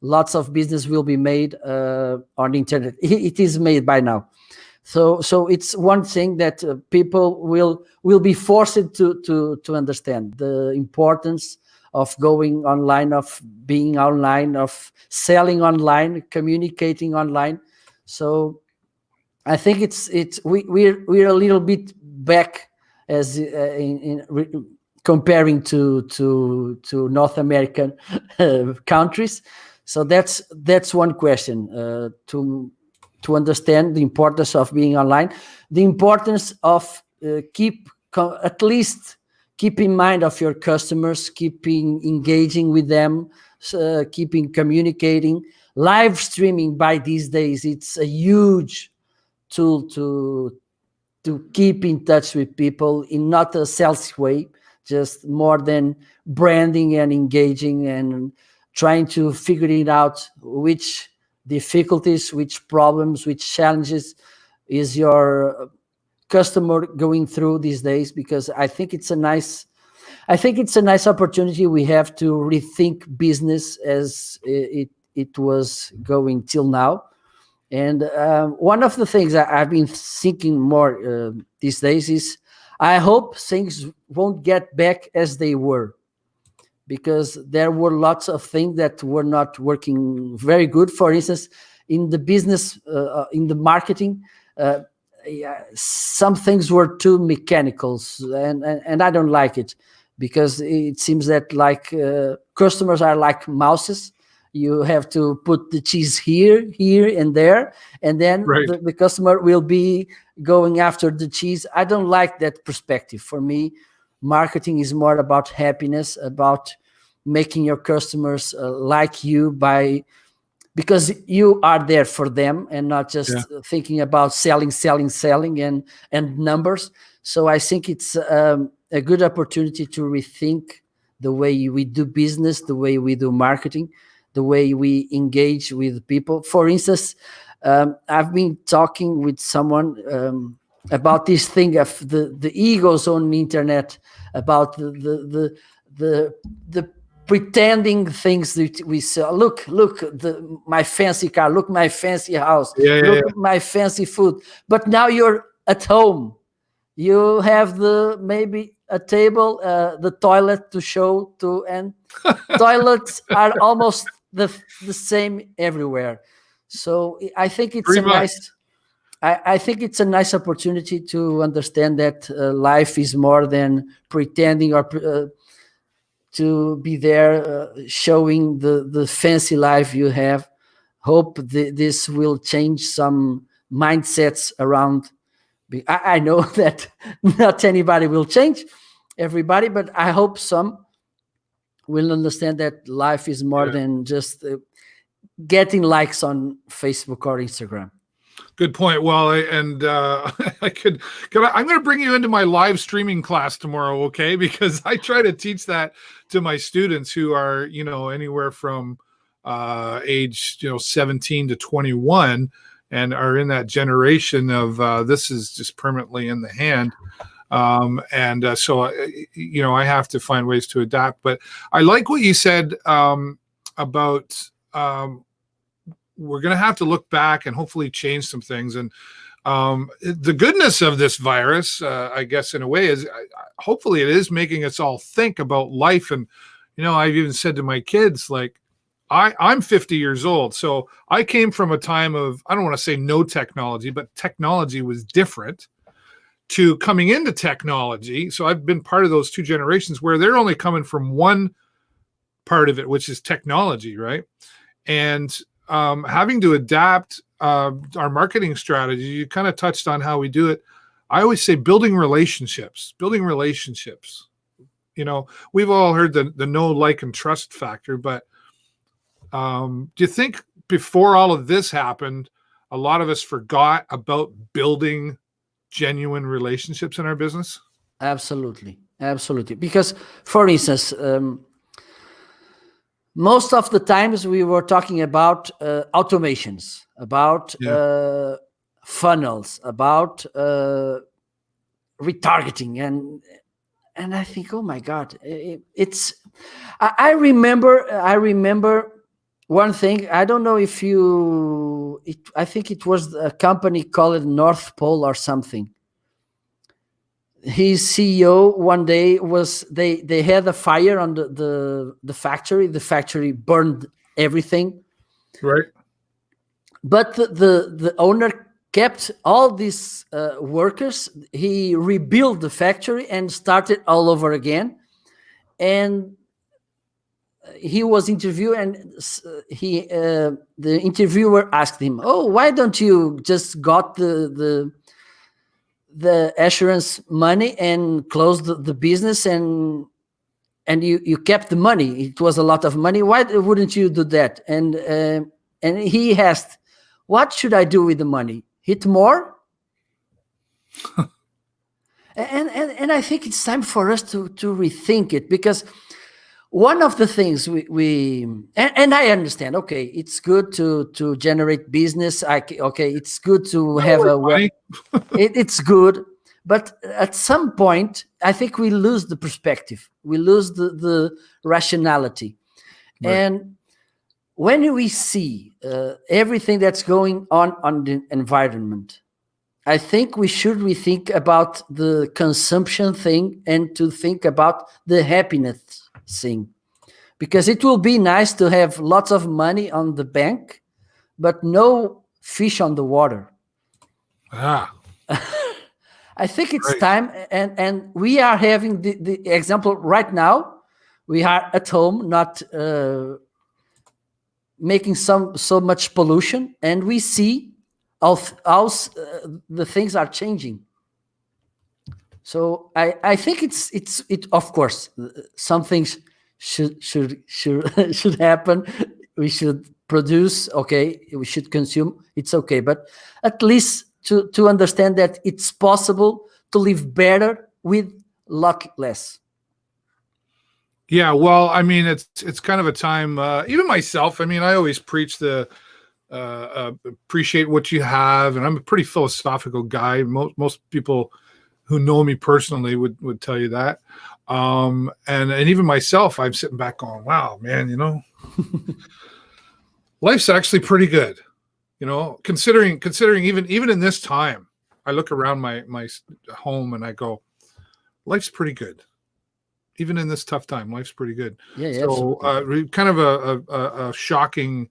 lots of business will be made on the internet. It is made by now. So it's one thing that people will be forced to understand the importance of going online, of being online, of selling online, communicating online. So I think we're a little bit back as comparing to North American countries. So that's one question, to understand the importance of being online, the importance of at least keep in mind of your customers, keeping engaging with them, keeping communicating. Live streaming by these days, it's a huge tool to keep in touch with people in not a sales way, just more than branding and engaging and trying to figure it out, which difficulties, which problems, which challenges is your customer going through these days. Because I think it's a nice opportunity we have to rethink business as it was going till now. And one of the things I've been thinking more these days is, I hope things won't get back as they were, because there were lots of things that were not working very good. For instance, in the business, in the marketing, some things were too mechanical, and I don't like it, because it seems that customers are like mouses. You have to put the cheese here, and there, and then Right. the customer will be going after the cheese. I don't like that perspective. For me, marketing is more about happiness, about making your customers like you, because you are there for them and not just thinking about selling and numbers. So I think it's a good opportunity to rethink the way we do business, the way we do marketing. the way we engage with people. For instance, I've been talking with someone about this thing of the egos on the internet, about the pretending things that we sell. Look, my fancy car, look, my fancy house, look, my fancy food. But now you're at home. You have maybe a table, the toilet to show to, and toilets are almost the same everywhere. So I think it's I think it's a nice opportunity to understand that life is more than pretending or to be there showing the fancy life you have. Hope this will change some mindsets around. I know that not anybody will change everybody, but I hope some will understand that life is more than just getting likes on Facebook or Instagram. Good point. Well, I'm going to bring you into my live streaming class tomorrow, okay? Because I try to teach that to my students who are, anywhere from age, 17 to 21, and are in that generation of this is just permanently in the hand. So I have to find ways to adapt. But I like what you said about we're going to have to look back and hopefully change some things. And the goodness of this virus, I guess, in a way, is hopefully it is making us all think about life. And, I've even said to my kids, like, I'm 50 years old. So I came from a time of, I don't want to say no technology, but technology was different to coming into technology. So I've been part of those two generations where they're only coming from one part of it, which is technology, right? And having to adapt our marketing strategy, you kind of touched on how we do it. I always say building relationships. We've all heard the know, like, and trust factor, but do you think before all of this happened, a lot of us forgot about building genuine relationships in our business? Absolutely. Because, for instance, most of the times we were talking about automations, about funnels, about retargeting, and I think, oh my God, it's. I remember one thing. I don't know if I think it was a company called North Pole or something. His CEO one day they had a fire on the factory. The factory burned everything. Right. But the owner kept all these workers. He rebuilt the factory and started all over again. And he was interviewed, and the interviewer asked him, "Oh, why don't you just got the assurance money and closed the business and you kept the money? It was a lot of money. Why wouldn't you do that?" And he asked, "What should I do with the money? Hit more?" and I think it's time for us to rethink it, because one of the things we I understand, okay, it's good to generate business. Okay, it's good to have it's good, but at some point, I think we lose the perspective. We lose the rationality. Right. And when we see everything that's going on the environment, I think we should rethink about the consumption thing and to think about the happiness thing. Because it will be nice to have lots of money on the bank, but no fish on the water. I think it's time, and we are having the example right now. We are at home, not making so much pollution, and we see how the things are changing. So I think it of course some things should happen. We should produce, okay, we should consume, it's okay, but at least to understand that it's possible to live better with lot less. Yeah, well, I mean, it's kind of a time. Even myself, I mean, I always preach the appreciate what you have, and I'm a pretty philosophical guy. Most people who know me personally would tell you that. And even myself, I'm sitting back going, "Wow, man, you know, life's actually pretty good." You know, considering even in this time, I look around my home and I go, "Life's pretty good." Even in this tough time, life's pretty good. Yeah, So, absolutely. kind of a shocking.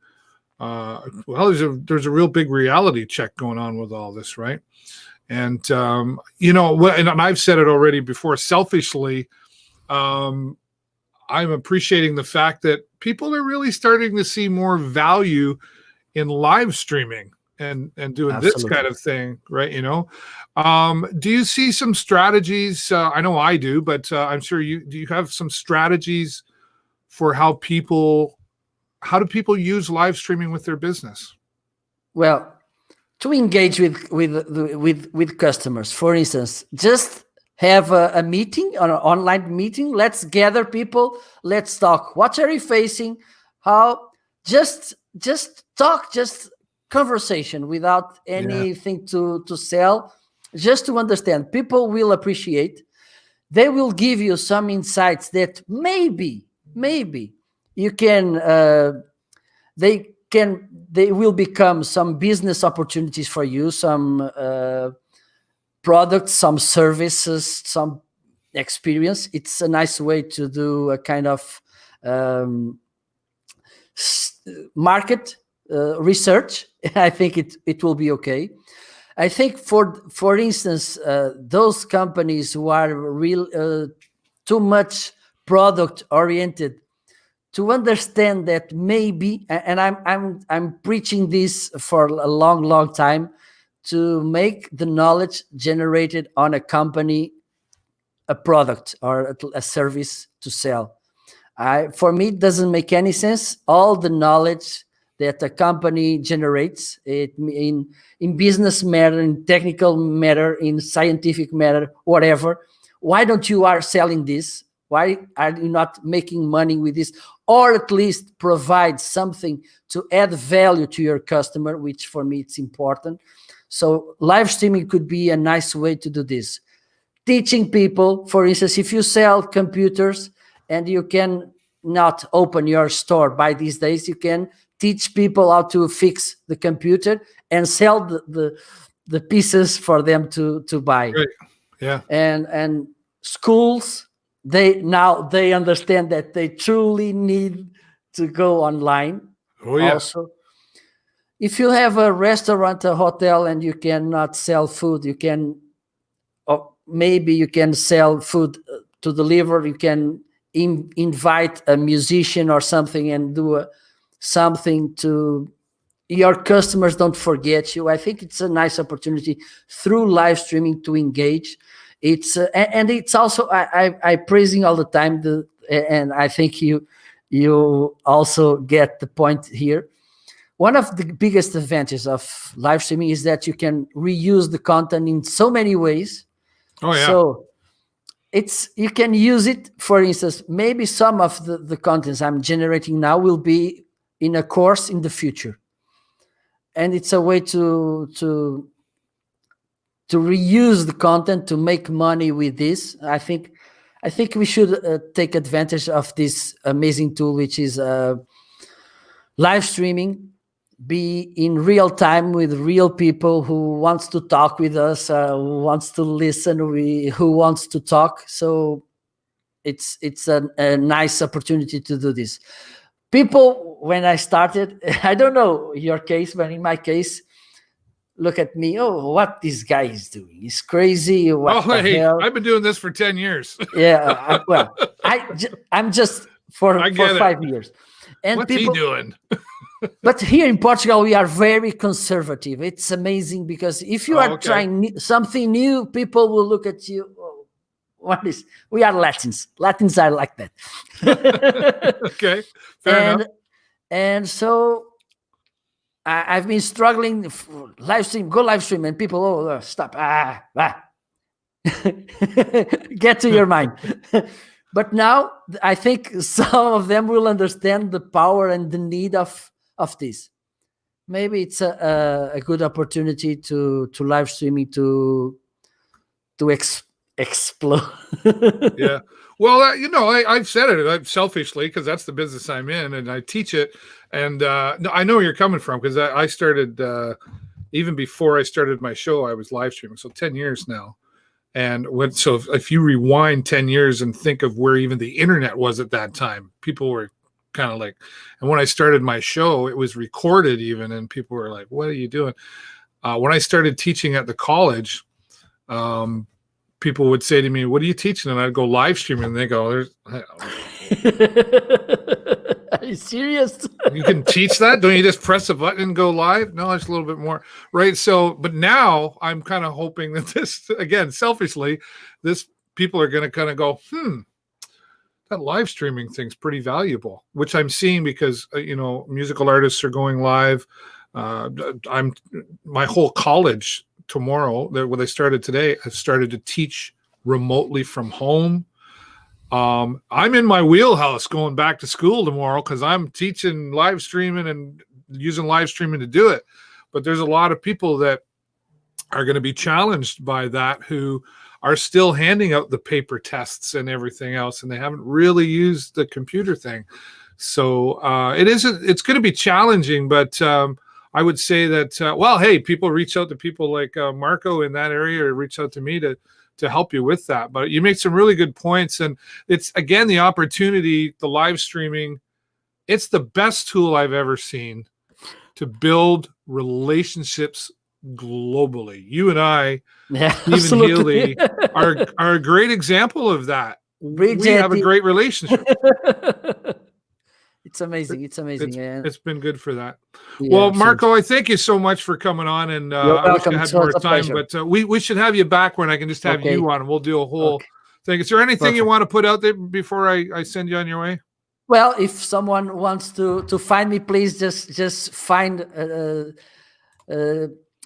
Well, there's a real big reality check going on with all this, right? And you know, and I've said it already before. Selfishly, I'm appreciating the fact that people are really starting to see more value in live streaming and doing this Absolutely. kind of thing, right? You know, do you see some strategies? I know I do, but I'm sure do you have some strategies for how do people use live streaming with their business? Well, to engage with customers, for instance, just have a meeting, an online meeting. Let's gather people. Let's talk. What are you facing? How? Just talk. Just conversation without anything to sell. Just to understand. People will appreciate. They will give you some insights that maybe you can. They will become some business opportunities for you, some products, some services, some experience. It's a nice way to do a kind of market research. I think it will be okay. I think for instance, those companies who are real too much product oriented, to understand that maybe, and I'm preaching this for a long time, to make the knowledge generated on a company a product or a service to sell. For me, it doesn't make any sense. All the knowledge that a company generates, in business matter, in technical matter, in scientific matter, whatever, why don't you are selling this? Why are you not making money with this? Or at least provide something to add value to your customer, which for me it's important. So live streaming could be a nice way to do this. Teaching people, for instance, if you sell computers and you can not open your store by these days, you can teach people how to fix the computer and sell the pieces for them to buy. Right. Yeah. And schools, they understand that they truly need to go online. Oh yeah. Also, if you have a restaurant, a hotel, and you cannot sell food, you can, or maybe you can sell food to deliver. You can invite a musician or something and do something to your customers don't forget you. I think it's a nice opportunity through live streaming to engage. It's and it's also I praising all the time, and I think you also get the point here. One of the biggest advantages of live streaming is that you can reuse the content in so many ways. Oh yeah. So you can use it. For instance, maybe some of the contents I'm generating now will be in a course in the future, and it's a way to reuse the content to make money with this. I think we should take advantage of this amazing tool, which is live streaming. Be in real time with real people who wants to talk with us, who wants to listen, who wants to talk. So it's a nice opportunity to do this. People, when I started, I don't know your case, but in my case, look at me. Oh, what this guy is doing? He's crazy. What the hell? I've been doing this for 10 years. Yeah. I'm just for 5 years. And what's he doing? But here in Portugal, we are very conservative. It's amazing because if you are trying something new, people will look at you. Oh, what is? We are Latins. Latins are like that. Okay, fair enough. And so I've been struggling. Live stream, and people, stop. Get to your mind. But now I think some of them will understand the power and the need of this. Maybe it's a good opportunity to live streaming to explode. Yeah. Well, I've said it selfishly because that's the business I'm in, and I teach it. And no, I know where you're coming from because I started even before I started my show. I was live streaming, so 10 years now. And if you rewind 10 years and think of where even the internet was at that time, people were kind of like, and when I started my show, it was recorded even, and people were like, "What are you doing?" When I started teaching at the college, people would say to me, "What are you teaching?" And I'd go live streaming, and they go, Are you serious? "You can teach that? Don't you just press a button and go live?" No, it's a little bit more, right? So, but now I'm kind of hoping that this, again, selfishly, people are going to kind of go, that live streaming thing's pretty valuable, which I'm seeing because musical artists are going live. My whole college tomorrow, when they started today, I've started to teach remotely from home. I'm in my wheelhouse going back to school tomorrow because I'm teaching live streaming and using live streaming to do it. But there's a lot of people that are going to be challenged by that who are still handing out the paper tests and everything else, and they haven't really used the computer thing. So it's going to be challenging, but I would say that, hey, people reach out to people like Marco in that area, or reach out to me to help you with that. But you make some really good points. And it's, again, the opportunity, the live streaming, it's the best tool I've ever seen to build relationships globally. You and I, Stephen Healy, are a great example of that. We have a great relationship. It's amazing. It's been good for that. Yeah, well, absolutely. Marco, I thank you so much for coming on, and I wish I had more time, but we should have you back when I can just have you on, and we'll do a whole thing. Is there anything you want to put out there before I send you on your way? Well, if someone wants to find me, please just find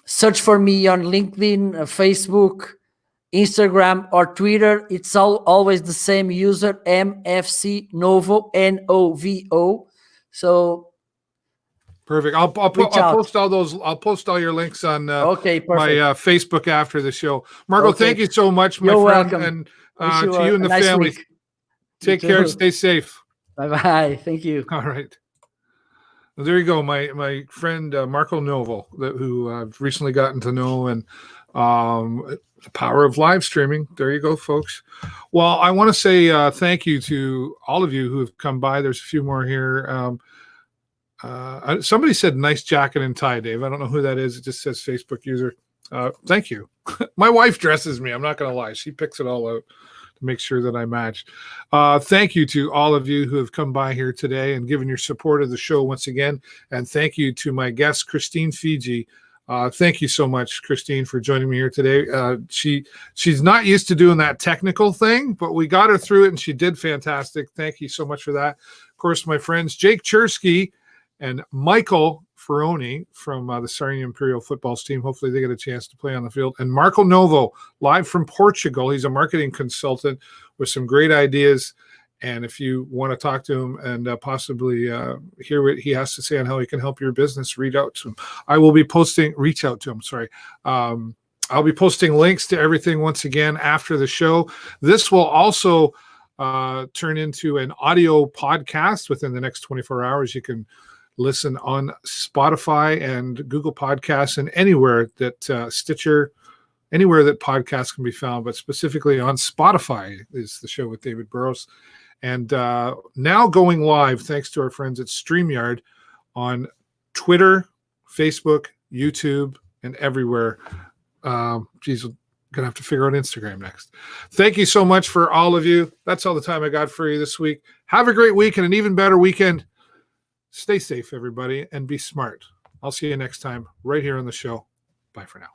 search for me on LinkedIn, Facebook, Instagram, or Twitter. It's always the same user, MFC Novo, Novo. So perfect. I'll post all those. I'll post all your links on my Facebook after the show. Marco, thank you so much, my friend, welcome. And to you and the nice family. Week. Take care and stay safe. Bye-bye. Thank you. All right. Well, there you go, my friend Marco Novo, who I've recently gotten to know, and the power of live streaming. There you go, folks. Well, I want to say thank you to all of you who have come by. There's a few more here. Somebody said nice jacket and tie, Dave. I don't know who that is. It just says Facebook user. Thank you. My wife dresses me. I'm not going to lie. She picks it all out to make sure that I match. Thank you to all of you who have come by here today and given your support of the show once again. And thank you to my guest, Christine Feige. Thank you so much, Christine, for joining me here today. She's not used to doing that technical thing, but we got her through it, and she did fantastic. Thank you so much for that. Of course, my friends Jake Cherski and Michael Fioroni from the Sarnia Imperial Football team. Hopefully they get a chance to play on the field. And Marco Novo, live from Portugal. He's a marketing consultant with some great ideas. And if you want to talk to him and possibly hear what he has to say on how he can help your business, reach out to him. I'll be posting links to everything once again after the show. This will also turn into an audio podcast within the next 24 hours. You can listen on Spotify and Google Podcasts and anywhere that Stitcher, anywhere that podcasts can be found, but specifically on Spotify is the show with David Burrows. And now going live, thanks to our friends at StreamYard, on Twitter, Facebook, YouTube, and everywhere. Geez, we're going to have to figure out Instagram next. Thank you so much for all of you. That's all the time I got for you this week. Have a great week and an even better weekend. Stay safe, everybody, and be smart. I'll see you next time right here on the show. Bye for now.